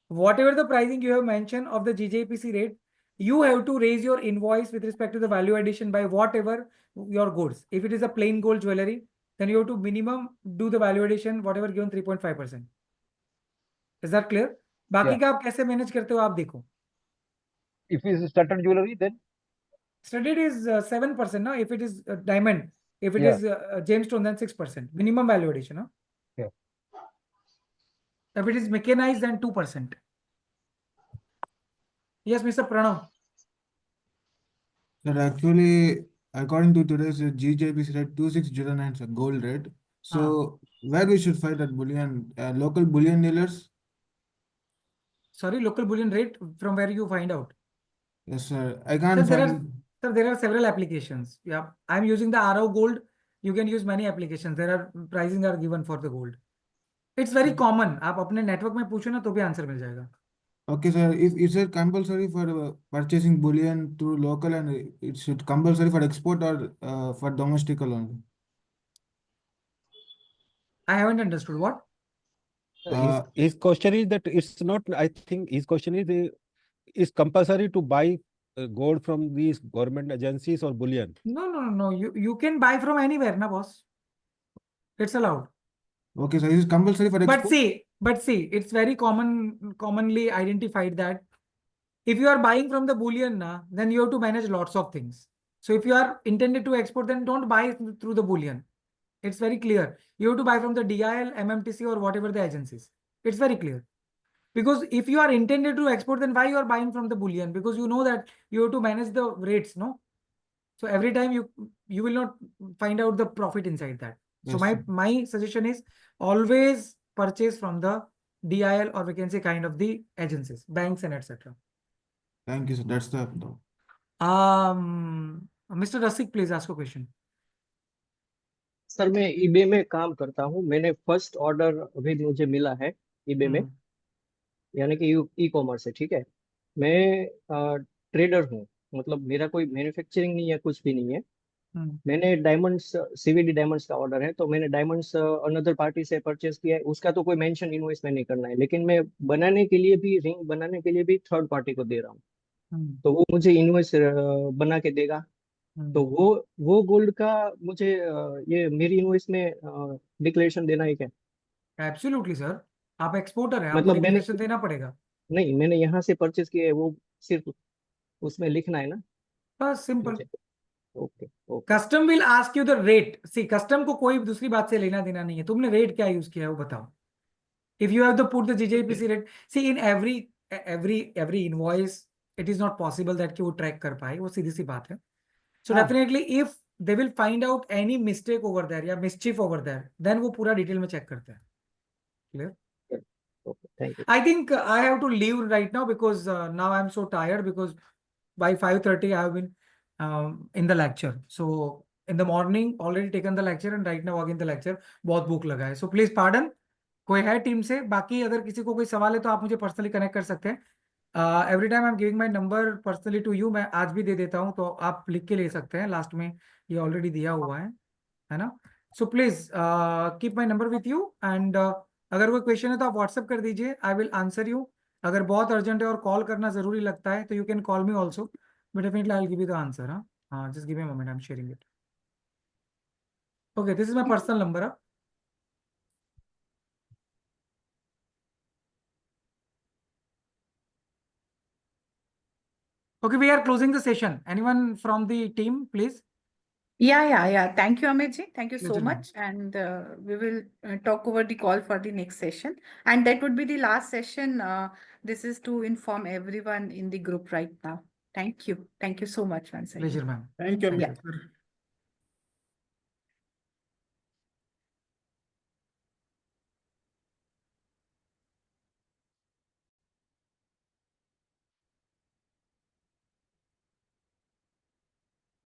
Whatever the pricing you have mentioned of the GJPC rate, you have to raise your invoice with respect to the value addition by whatever your goods. If it is a plain gold jewelry, then you have to minimum do the value addition, whatever given 3.5%. Is that clear? बाकी का आप कैसे manage करते हो आप देखो. If it is studded jewelry, then studded is 7%. No, if it is diamond, if it is gemstone, then 6% minimum value addition. No? Yeah. If it is mechanized, then 2%. Yes, Mr. Pranav. Sir, actually, according to today's GJPC rate, 2609 is a gold rate. So where we should find that bullion? Local bullion dealers? Sorry, local bullion rate from where you find out? Yes, sir. I can't find. Sir, there are several applications. Yeah, I'm using the RO Gold. You can use many applications. There are pricing are given for the gold. It's very common. आप अपने network में पूछो ना तो भी answer मिल जाएगा. Okay, sir. If is it compulsory for purchasing bullion through local and it's compulsory for export or for domestic alone? I haven't understood what. His question is that it's not. I think his question is compulsory to buy gold from these government agencies or bullion. No. You can buy from anywhere, na boss. It's allowed. Okay, so is it compulsory for export? But see, it's very commonly identified that if you are buying from the bullion, then you have to manage lots of things. So if you are intended to export, then don't buy through the bullion. It's very clear. You have to buy from the DIL, MMTC, or whatever the agencies. It's very clear. Because if you are intended to export, then why you are buying from the bullion? Because you know that you have to manage the rates, no? So every time you will not find out the profit inside that. So my suggestion is always purchase from the DIL or we can say kind of the agencies, banks and etc. Thank you, sir. That's the. Mr. Rasik, please ask a question. Sir मैं eBay में काम करता हूँ. मैंने first order अभी मुझे मिला है eBay में, यानी कि ई कॉमर्स है. ठीक है, मैं ट्रेडर हूँ, मतलब मेरा कोई मैन्युफैक्चरिंग नहीं है, कुछ भी नहीं है. मैंने डायमंड्स CVD डायमंड्स का ऑर्डर है, तो मैंने डायमंड्स अनदर पार्टी से परचेस किया है. उसका तो कोई मेंशन इनवॉइस में नहीं करना है, लेकिन मैं बनाने के लिए भी रिंग बनाने के लिए भी थर्ड पार्टी को दे रहा हूँ. तो वो मुझे इनवॉइस बना के देगा. तो वो गोल्ड का मुझे ये मेरी इनवॉइस में डिक्लेरेशन देना है क्या? एब्सोल्युटली सर, आप एक्सपोर्टर हैं, मतलब आपको डिक्लेरेशन देना पड़ेगा. नहीं, मैंने यहाँ से परचेस किया है, वो सिर्फ उसमें लिखना है ना? बस simple. Okay. Custom will ask you the rate. See, custom को कोई दूसरी बात से लेना देना नहीं है. तुमने रेट क्या यूज किया है वो बताओ. If you have the put the GJPC rate, see in every invoice it is not possible that कि वो ट्रैक कर पाए, वो सीधी सी बात है. So definitely if they will find out any mistake over there या mischief over there, then वो पूरा डिटेल में चेक करते हैं. Clear? Okay, thank you. I think I have to leave right now because now I'm so tired because by 5:30 I have been in the lecture. So in the morning already taken the lecture and right now again the lecture. बहुत भूख लगा है. So please pardon. कोई है team से? बाकी अगर किसी को कोई सवाल है तो आप मुझे पर्सनली कनेक्ट कर सकते हैं. Every time I am giving my number personally to you. मैं आज भी दे देता हूँ, तो आप लिख के ले सकते हैं. लास्ट में ये ऑलरेडी दिया हुआ है ना. सो please keep my number with you and अगर कोई क्वेश्चन है तो आप व्हाट्सएप कर दीजिए. I will answer you. अगर बहुत अर्जेंट है और कॉल करना जरूरी लगता है तो you can call me also, but definitely I will give you the answer. हाँ, just give me a moment, I am sharing it. Okay, this is my personal number. Huh? Okay, we are closing the session. Anyone from the team, please? Yeah. Thank you, Amit ji. Thank you so Pleasure, ma'am. much. And we will talk over the call for the next session. And that would be the last session. This is to inform everyone in the group right now. Thank you. Thank you so much once again. Pleasure, ma'am. Thank you, Yeah. Amit sir.